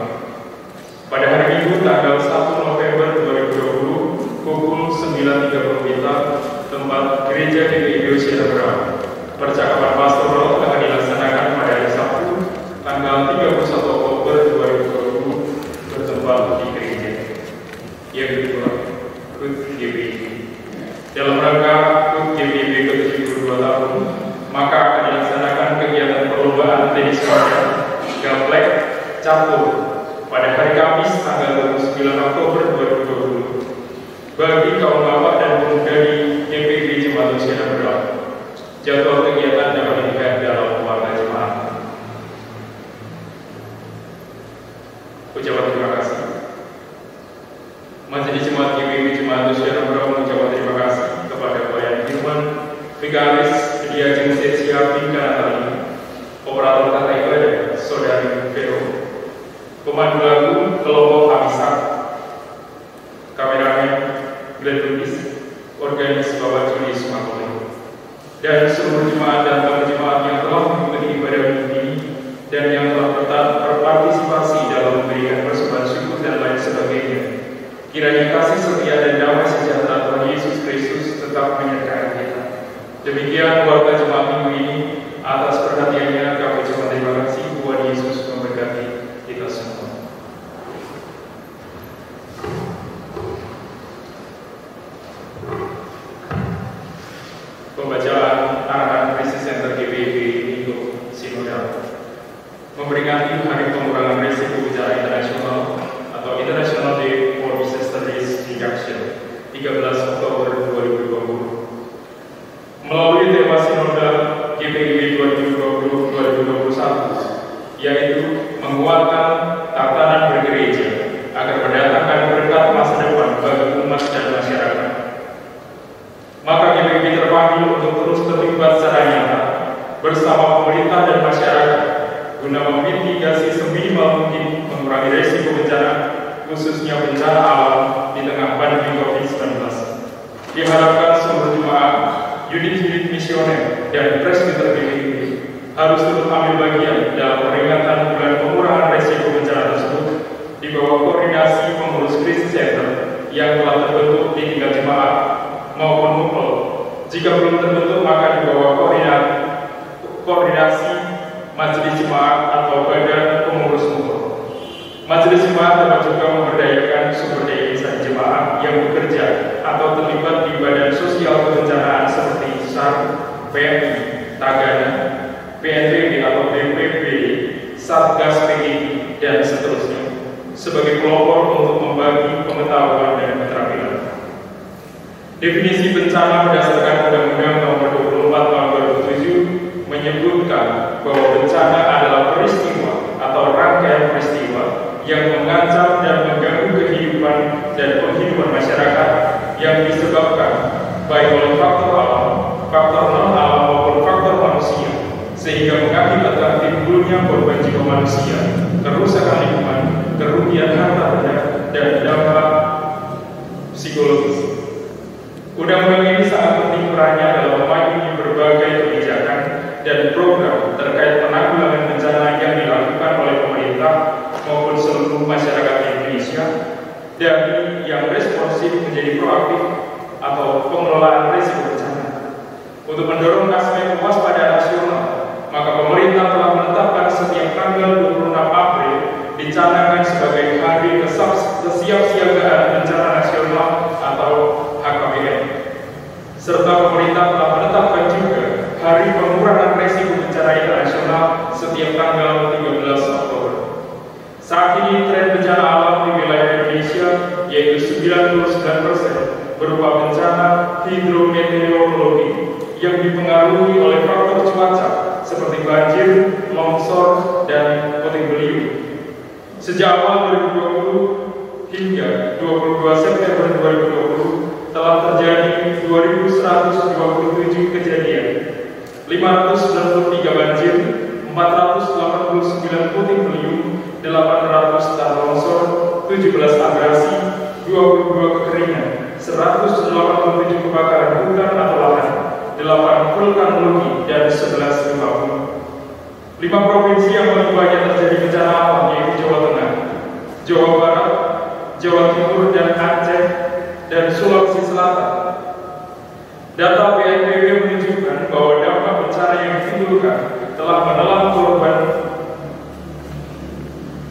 Pada hari Minggu tanggal 1 November 2020 pukul 9.30 WITA, tempat Gereja GBI Luciana Brau. Percakapan pastoral akan dilaksanakan pada hari Sabtu tanggal 31 Oktober 2020 bertempat di gereja. Yang kedua, HUT GBI. Dalam rangka HUT GBI ke-72 tahun, maka akan dilaksanakan kegiatan perlombaan tenis meja, gaplek, catur pada hari Kamis tanggal 29 Oktober 2020 bagi kaum bapak dan pemuda di GPB Jemaat Luciana Brau. Jadwal kegiatan dapat dilihat dalam keluarga jemaat. Ucapan terima kasih. Majelis Jemaat GPB Jemaat Luciana Brau mengucapkan terima kasih kepada pelayan firman, Vikaris Sedia Jengsesia Bingka Natali, operator tata ibadah Saudari Vero, pemandu lagu kelompok Amisak, kameramen Glenn Lubis, organis Bapak Juli Sumakole, dan seluruh jemaat dan tamu jemaat yang telah mengikuti ibadah minggu ini dan yang telah berpartisipasi dalam memberikan persembahan syukur dan lain sebagainya. Kiranya kasih setia dan damai sejahtera Tuhan Yesus Kristus tetap menyertai kita. Demikian warga jemaat minggu ini, atas perhatiannya kami ucapkan terima kasih. Tuhan Yesus memberkati kita semua. Pembacaan arahan Krisis Center GBI Minggu Sinodal memperingati Hari Pengurangan Risiko Bencana Internasional atau International Day for Disaster Risk Reduction 13 Oktober 2020. Melalui tema Sinodal GBI 2020-2021, yaitu menguatkan tatanan bergereja agar mendatangkan berkat masa depan bagi umat dan masyarakat. Maka GBI terpanggil untuk terus terlibat secara nyata bersama pemerintah dan masyarakat guna memitigasi seminimal mungkin mengurangi risiko bencana, khususnya bencana alam di tengah pandemi COVID-19. Diharapkan seluruh jemaat, unit-unit misioner, dan presbiter GBI harus turut ambil bagian dalam peringatan bulan pengurangan risiko bencana tersebut di bawah koordinasi pengurus krisis center yang telah terbentuk di tingkat jemaat maupun mukul. Jika belum terbentuk, maka di bawah koordinasi majelis jemaat atau badan pengurus mukul. Majelis jemaat dapat juga memberdayakan sumber daya insan jemaat yang bekerja atau terlibat di badan sosial kebencanaan seperti SAR, PMI, Tagana, PNBP atau BPBD, Satgas PGI, dan seterusnya, sebagai pelopor untuk membagi pengetahuan dan keterampilan. Definisi bencana bencana berdasarkan Undang-Undang Nomor 24 Tahun 2007 menyebutkan bahwa bencana adalah peristiwa atau rangkaian peristiwa yang mengancam dan mengganggu kehidupan dan penghidupan masyarakat yang disebabkan baik oleh faktor alam, faktor non-alam maupun faktor manusia, sehingga mengakibatkan timbulnya korban jiwa manusia, kerusakan lingkungan, kerugian harta benda, dan dampak psikologis. Undang-undang ini sangat penting perannya dalam memayungi berbagai kebijakan dan program terkait penanggulangan bencana yang dilakukan oleh pemerintah maupun seluruh masyarakat Indonesia, dari yang responsif menjadi proaktif atau pengelolaan risiko bencana. Untuk mendorong aspek kewaspadaan nasional, maka pemerintah telah menetapkan setiap tanggal 26 April dicanangkan sebagai hari kesiapsiagaan bencana nasional atau HKBN. Serta pemerintah telah menetapkan juga hari pengurangan risiko bencana internasional setiap tanggal 13 Oktober. Saat ini tren bencana alam di wilayah Indonesia yaitu 99% berupa bencana hidrometeorologi yang dipengaruhi oleh faktor cuaca seperti banjir, longsor, dan puting beliung. Sejak awal 2020 hingga 22 September 2020 telah terjadi 2.127 kejadian, 593 banjir, 489 puting beliung, 800 tanah longsor, 17 abrasi, 22 kekeringan, 187 kebakaran hutan atau lahan, 8 vulkanologi, dan 11 gempa bumi. 5 provinsi yang paling banyak terjadi bencana alam yaitu Jawa Tengah, Jawa Barat, Jawa Timur, dan Aceh, dan Sulawesi Selatan. Data BNPB menunjukkan bahwa dampak bencana yang ditimbulkan telah menelan korban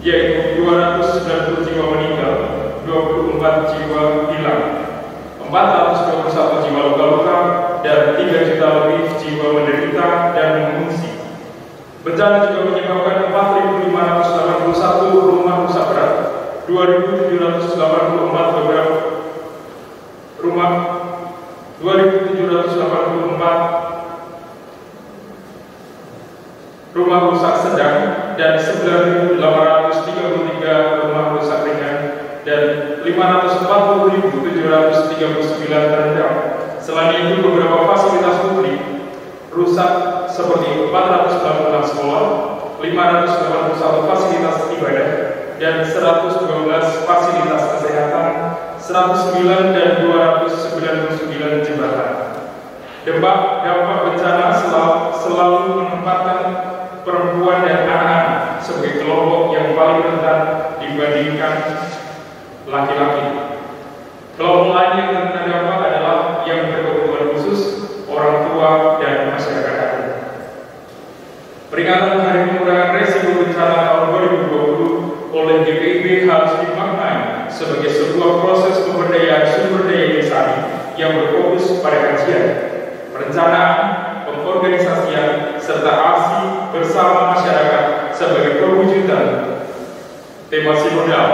yaitu 290 jiwa meninggal, 24 jiwa hilang, 421 jiwa luka-luka, dan 3 juta lebih jiwa menderita dan mengungsi. Bencana juga menyebabkan 4.581 rumah rusak berat, 2.784 beberapa rumah, 2.784 rumah rusak sedang, dan 9.833 rumah rusak ringan, dan 540.739 terendam. Selain itu, beberapa fasilitas publik rusak seperti 496 sekolah, 581 fasilitas ibadah, dan 112 fasilitas kesehatan, 109 dan 299 jembatan. Dampak bencana selalu menempatkan perempuan dan anak-anak sebagai kelompok yang paling rentan dibandingkan laki-laki. Kelompok lain yang terkena dampak adalah yang berkebutuhan khusus, orang tua, dan masyarakat adat. Peringatan Hari Pengurangan Risiko Bencana tahun 2020 oleh GPIB harus dimaknai sebagai sebuah proses pemberdayaan sumber daya desa yang berfokus pada kajian, perencanaan, pengorganisasian, serta aksi bersama masyarakat sebagai perwujudan tema sinodal.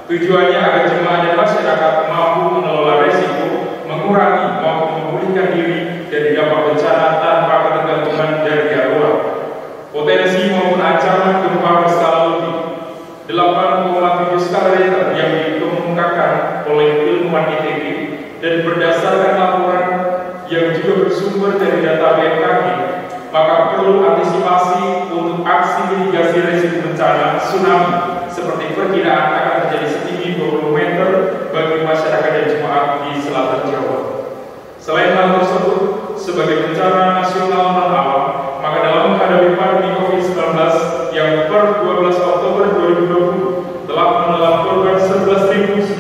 Tujuannya agar jemaah dan masyarakat mampu mengelola risiko, mengurangi maupun memulihkan diri dari dampak bencana tanpa ketergantungan dari pihak luar. Potensi maupun ancaman gempa berskala lebih 8,7 skala Richter yang dikemukakan oleh ilmuwan ITB dan berdasarkan laporan yang juga bersumber dari data BMKG, maka perlu antisipasi untuk aksi mitigasi risiko bencana tsunami seperti perkiraan akan terjadi setinggi 20 meter bagi masyarakat dan jemaat di selatan Jawa. Selain hal tersebut, sebagai bencana nasional non-alam, maka dalam menghadapi pandemi COVID-19 yang per 12 Oktober 2020 telah menelan korban 11.935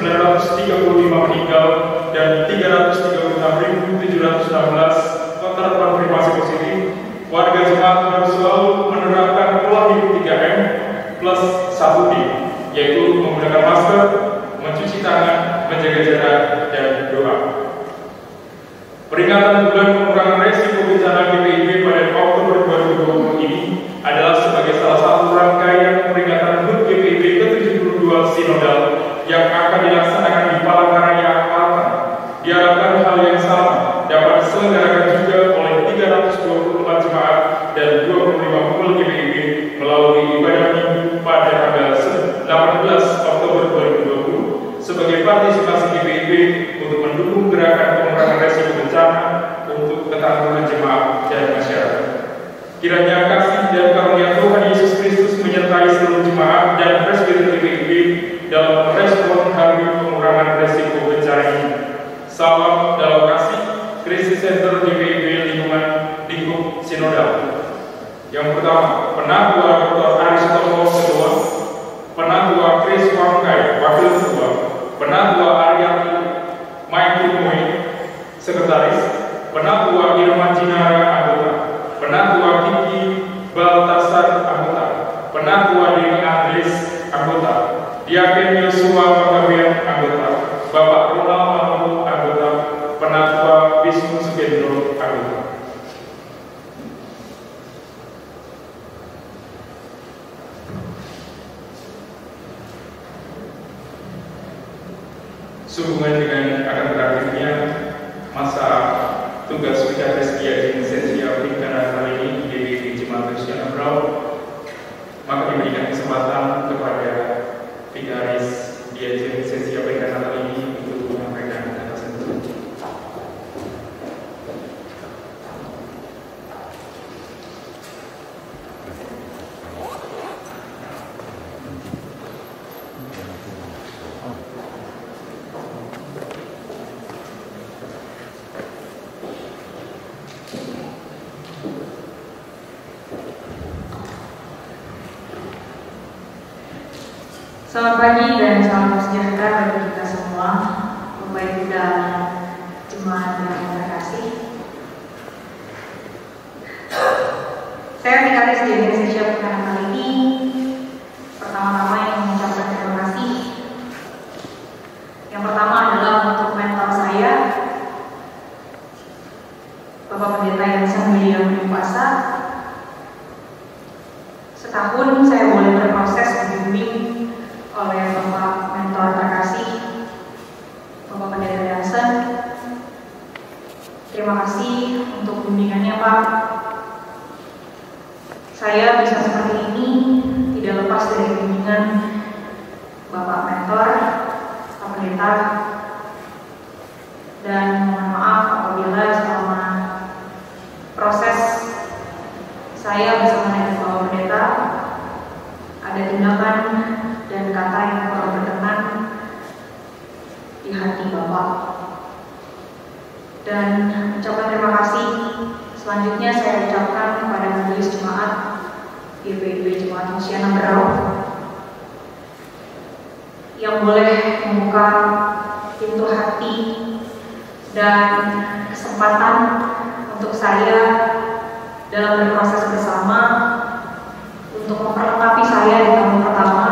meninggal dan 336.716 terkonfirmasi positif, warga jemaat harus selalu menerapkan pola hidup 3M plus 1D, yaitu menggunakan masker, mencuci tangan, menjaga jarak, dan doa. Peringatan bulan pengurangan risiko bencana GPIB pada Oktober 2020 ini adalah sebagai salah satu rangkaian peringatan HUT GPIB ke-72 Sinodal yang akan dilaksanakan di Palangkaraya, Kalteng. Diharapkan hal yang sama terselenggarakan juga oleh 324 jemaat dan 25 pul GPIB melalui ibadah minggu pada tanggal 18 Oktober 2020 sebagai partisipasi GPIB untuk mendukung gerakan pengurangan resiko bencana untuk ketangguhan jemaat dan masyarakat. Kiranya kasih dan karunia Tuhan Yesus Kristus menyertai seluruh jemaat dan presbiter GPIB dalam merespon hari pengurangan resiko bencana ini. Salam dalam kasih, Krisis Center GPIB Lingkup Sinodal. Yang pertama, Penatua Dr. Aristoteles kedua, Penatua Chris Wangkai, Wakil Ketua, Penatua Ariani Mike Moe, Sekretaris, Penatua Irma Jinara, anggota, Penatua Kiki Baltasar, anggota, Penatua Deni Andres, anggota, Diaken Yosua Panggabean, anggota, Bapak Ronald Mamu, anggota, Penatua Wisnu Sugendro, anggota. Sehubungan dengan akan berakhirnya masa tugas Vicaris Diajen Esensial Pimpinan kali ini di Jemaat Kristian Abrau, maka diberikan kesempatan kepada Vicaris Diajen Esensial Pimpinan kali ini untuk menyampaikan kata sendiri. Selamat pagi dan salam sejahtera bagi kita semua, Bapak Ibu dan jemaat yang terkasih. Saya Vicaris Diajen Esensial Pimpinan kali ini pertama-tama yang mengucapkan terima kasih. Yang pertama adalah untuk mentor saya, Bapak Pendeta yang Mulia Kuasa. Setahun saya boleh berproses dibimbing oleh Bapak mentor terkasih, Bapak Pendeta Dansen. Terima kasih untuk bimbingannya, Pak. Saya bisa seperti ini tidak lepas dari bimbingan Bapak mentor, Pak Pendeta. Dan mohon maaf apabila selama proses saya bersama dengan Bapak Pendeta ada tindakan dan kata yang kurang berkenan di hati Bapak. Dan ucapan terima kasih selanjutnya saya ucapkan kepada majelis jemaat GPIB Jemaat Kristian Abrau yang boleh membuka pintu hati dan kesempatan untuk saya dalam berproses bersama untuk memperlengkapi saya di tahun pertama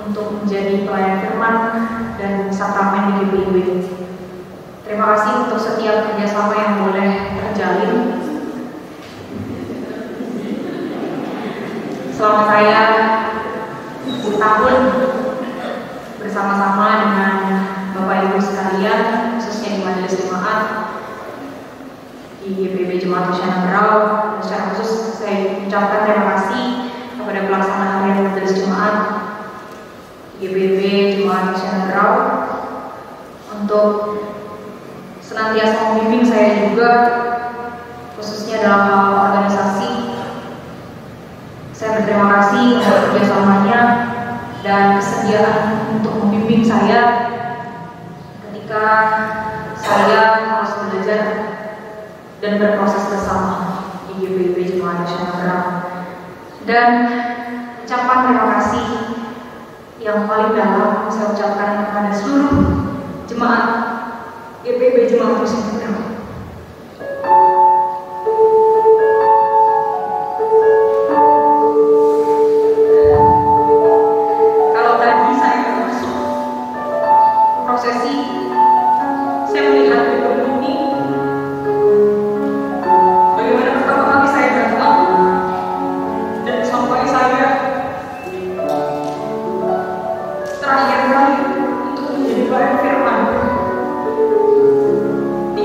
untuk menjadi pelayan firman dan sakramen di GPIB. Terima kasih untuk setiap kerjasama yang boleh terjalin selama saya bertahun bersama-sama dengan Bapak Ibu sekalian, khususnya di majelis jemaat di GPIB Jemaat Kristian Abrau. Secara khusus saya ucapkan terima kasih kepada pelaksana harian majelis jemaat GPIB Jemaat Kristian Abrau untuk senantiasa membimbing saya juga, khususnya dalam hal organisasi. Saya berterima kasih untuk kerjasamanya dan kesediaan untuk membimbing saya ketika saya harus belajar dan berproses bersama di GPIB Jemaat Kristian Abrau. Dan ucapan terima kasih yang paling dalam saya ucapkan kepada seluruh jemaat GPIB Jemaat Kristian Abrau. Kalau tadi saya masuk prosesi, saya melihat gedung ini bagaimana pertama kali saya datang dan sampai saya terakhir kali untuk menjadi pelayan firman di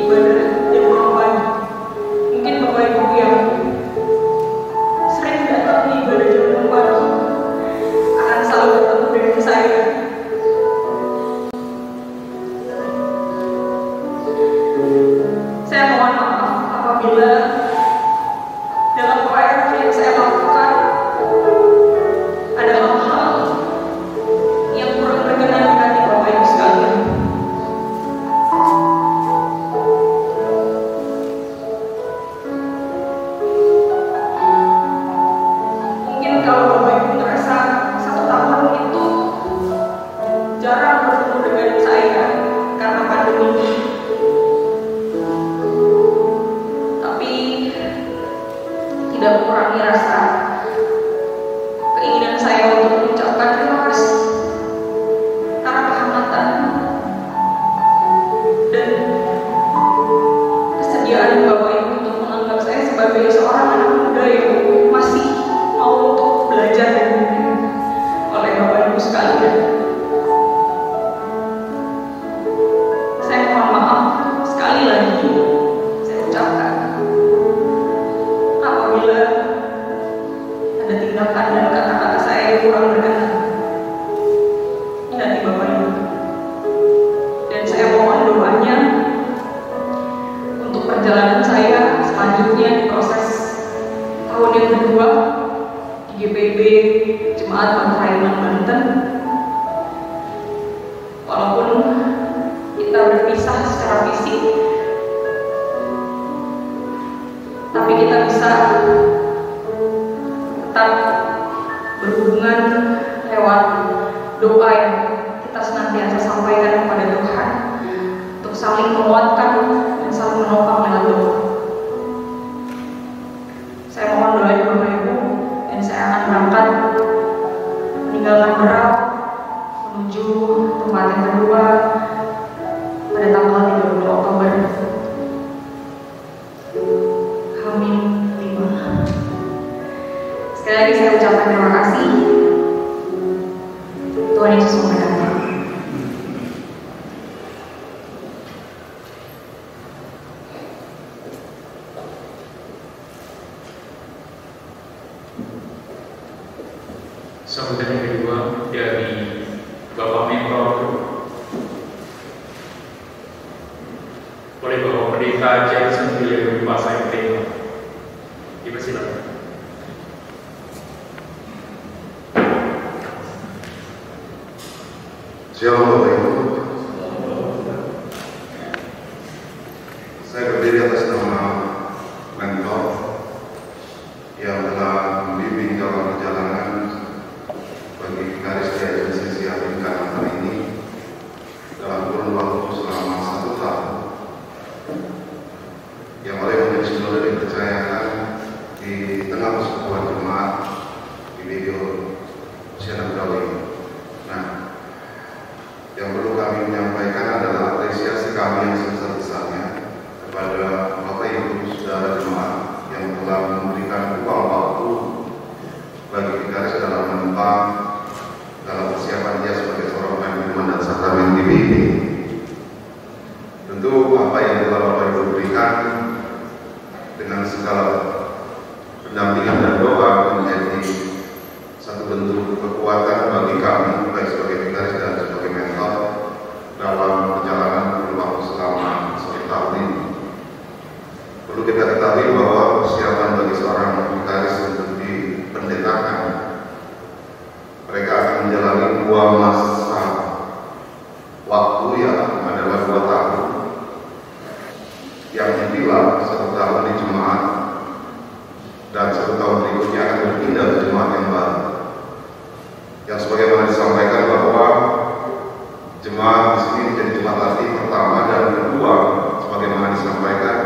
perjalanan saya selanjutnya di proses tahun yang kedua di GPB Jemaat Pantraiman Banten. Walaupun kita berpisah secara fisik, tapi kita bisa tetap berhubungan lewat doa yang kita senantiasa sampaikan kepada Tuhan untuk saling menguatkan dan saling menopang dengan doa. Saya mohon doa Bapak Ibu, dan saya akan berangkat meninggalkan Berau menuju tempat yang kedua pada tanggal 30 Oktober. Amin 5. Sekali lagi saya ucapkan terima kasih. Tuhan Yesus memberkati. Sambutan yang kedua dari Bapak Mentor oleh Bapak Pendeta Jackson William Pasai Tema. Dipersilakan. Shalom Bapak Ibu. Saya berdiri atas nama mentor yang telah membimbing dalam perjalanan bagi vikaris diocese Siapin Kanan hari ini dalam kurun waktu selama 1 tahun, yang oleh Majelis Sinode dipercayakan di tengah persekutuan jemaat di video Siaran Brawi. Nah, yang perlu kami menyampaikan adalah apresiasi kami yang sebesar-besarnya kepada Bapak Ibu Saudara jemaat yang telah memberikan uang waktu bagi vikaris dalam menempang dalam persiapan dia sebagai seorang pemimpin dan sakramen GPB. Tentu apa yang telah Bapak Ibu berikan dengan segala pendampingan dan doa menjadi satu bentuk kekuatan bagi kami baik sebagai vikaris dan sebagai mentor dalam perjalanan waktu selama 1 tahun ini. Perlu kita ketahui bahwa persiapan bagi seorang vikaris untuk dipendetakan, mereka akan menjalani 2 masa waktu yang adalah 2 tahun, yang dipilah 1 tahun di jemaat dan 1 tahun berikutnya akan berpindah ke jemaat yang baru. Yang sebagaimana disampaikan bahwa jemaat di sini menjadi jemaat latih pertama dan kedua, sebagaimana disampaikan,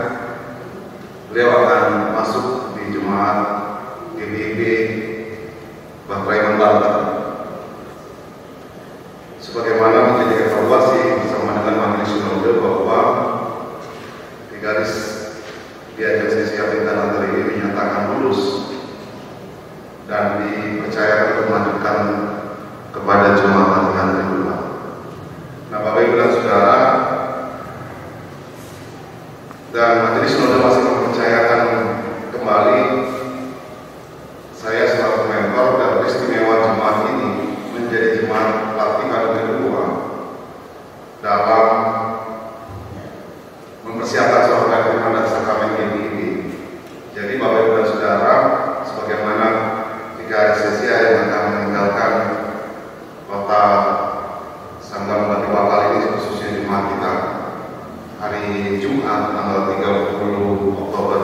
beliau akan masuk di jemaat GPB Pantraiman Banten. Sebagaimana menjadi evaluasi bersama dengan Majelis Sinode bahwa vikaris diocese Siapin Kanan hari ini dinyatakan lulus dan dipercayakan untuk melanjutkan kepada jemaat latihan kedua. Nah, Bapak Ibu dan Saudara, dan Majelis Sinode masih mempercayakan kembali saya selaku mentor dan istimewa jemaat ini menjadi jemaat latihan kedua dalam mempersiapkan seorang pemimpin dan sakramen GPB. Jadi Bapak Ibu dan Saudara, sebagaimana vikaris yang akan meninggalkan kota Sanggar Batu Bakal ini, khususnya jemaat kita hari Jumat tanggal 30 Oktober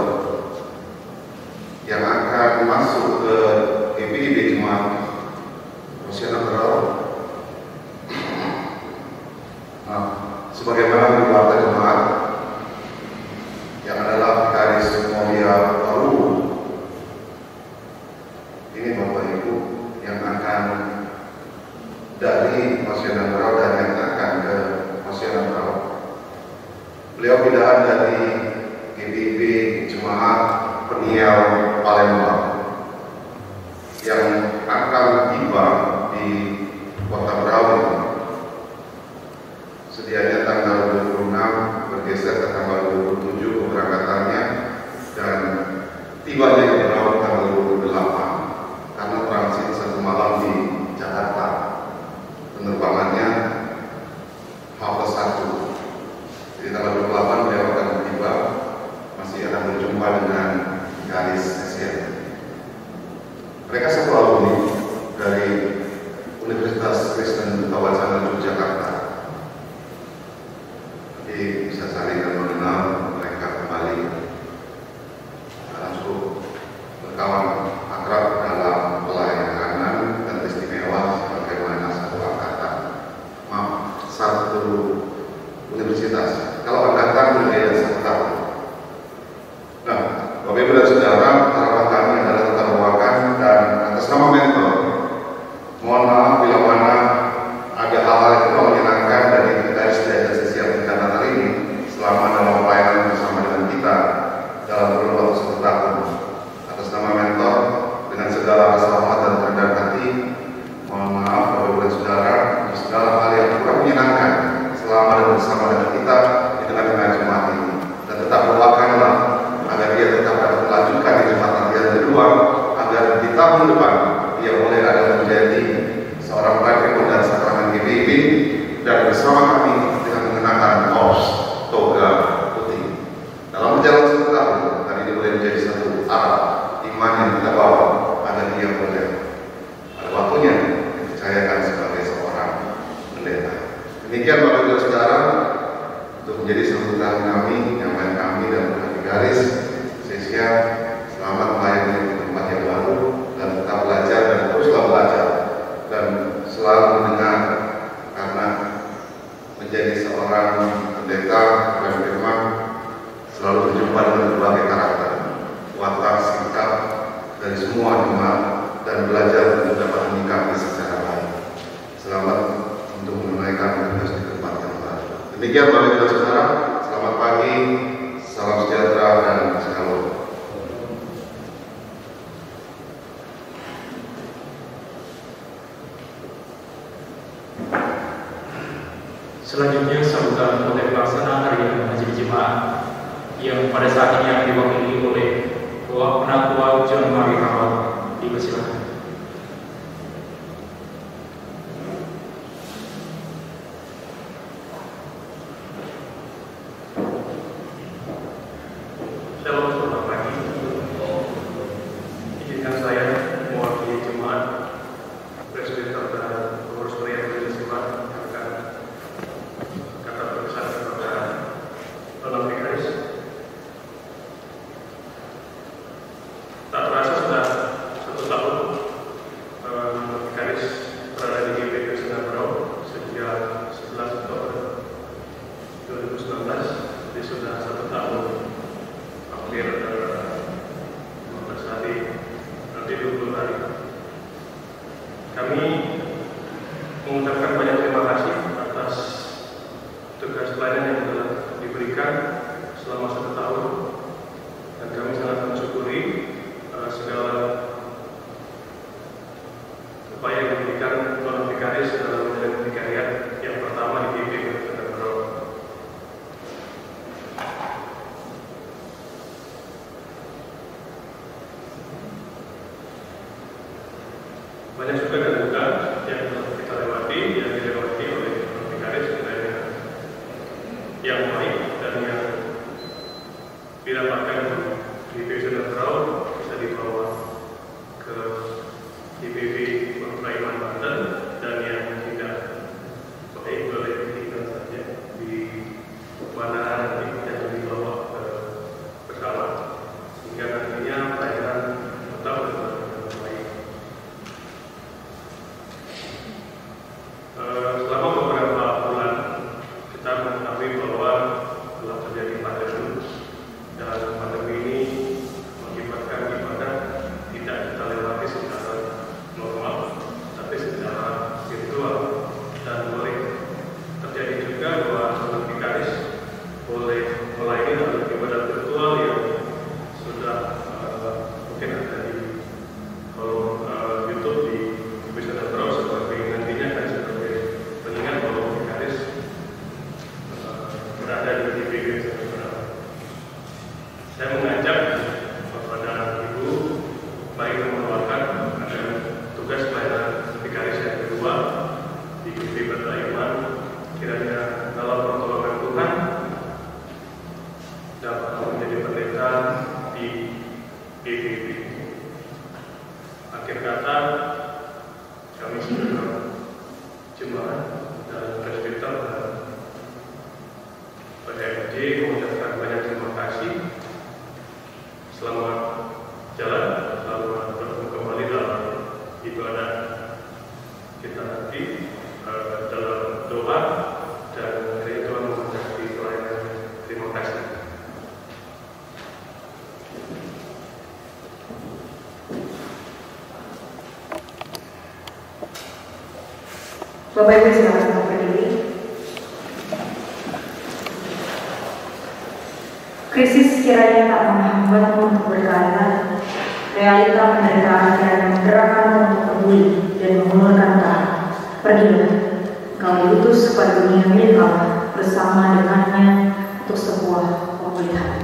Demikian Bapak Ibu Saudara, selamat pagi, salam sejahtera dan shalom. Selanjutnya sambutan oleh pelaksana harian Haji Jemaat yang pada saat ini akan diwakili oleh Penatua John Mari Rawal. Dipersilakan. Shalom, selamat pagi. Izinkan saya mewakili jemaat Presbiter dan pengurus pelayan gereja jemaat akan kata berkesan kepada Bapak Vikaris. Tak terasa sudah 1 tahun Vikaris berada di GPK Senapro sejak 11 Oktober 2019, jadi sudah 1 tahun hampir 15 hari, nanti 20 hari. Kami mengucapkan banyak terima kasih atas tugas pelayanan yang telah diberikan selama 1 tahun, dan kami sangat mensyukuri segala upaya yang diberikan Bapak Vikaris dalam menjalani vikariat yang pertama di GPK Senapro. Banyak juga dan duka yang kita lewati, yang dilewati oleh Vikaris, yang baik dan yang didapatkan di GPK Senapro bisa dibawa ke IPB Praiman Banten, dan yang tidak baik boleh ditinggal saja di bandara nanti dan dibawa ke pesawat, sehingga nantinya pelayanan tetap berjalan dengan baik. Selama beberapa bulan kita mengetahui bahwa telah terjadi pandemi, dan pandemi ini mengakibatkan ibadah tidak kita lewati secara normal, tapi secara virtual, dan boleh terjadi juga bahwa Bapak Vikaris boleh melayani dalam ibadah virtual yang sudah mungkin ada di kolom YouTube di Bisa Terus, sebagai nantinya kan sebagai pengingat bahwa Vikaris berada di GPK Senapro. Saya mengajak kepada Ibu baik mengeluarkan agar tugas pelayanan Vikaris yang kedua di GPK Praiman kiranya dalam pertolongan Tuhan dapat menjadi pendeta di GPK. Akhir kata, kami segenap jemaat dan presbiter dan PDMJ mengucapkan banyak terima kasih. Selamat jalan, selamat bertemu kembali dalam ibadah kita nanti dalam doa, dan kiranya Tuhan memberkati pelayanan. Terima kasih. Bapak Ibu silakan berdiri. Krisis kiranya tak menghambatmu untuk berkarya. Realita penderitaan kiranya menggerakkanmu untuk peduli dan mengulurkan tangan. Pergilah, kau diutus kepada dunia milik Allah bersama dengannya untuk sebuah pemulihan.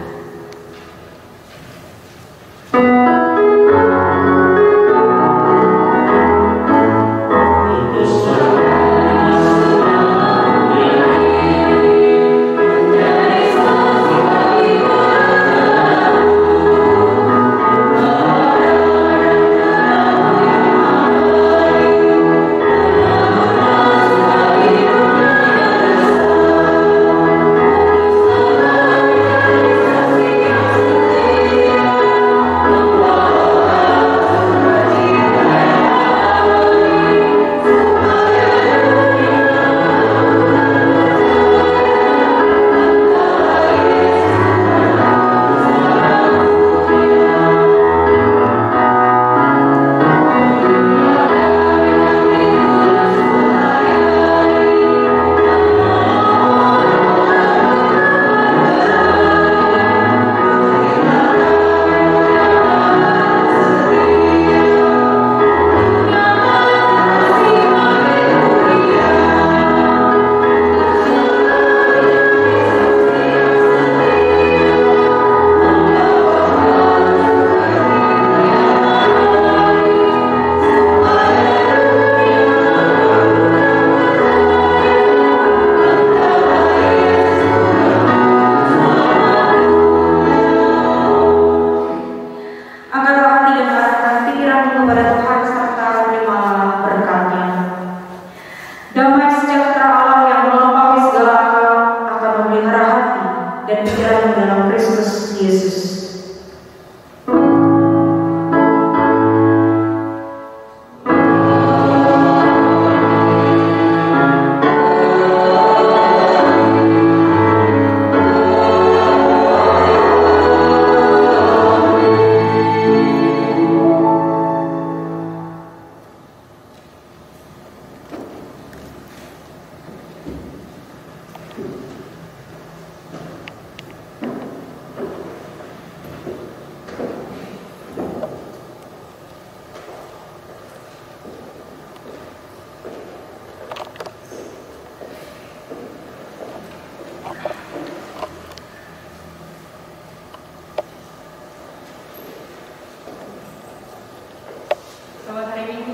Selamat hari Minggu.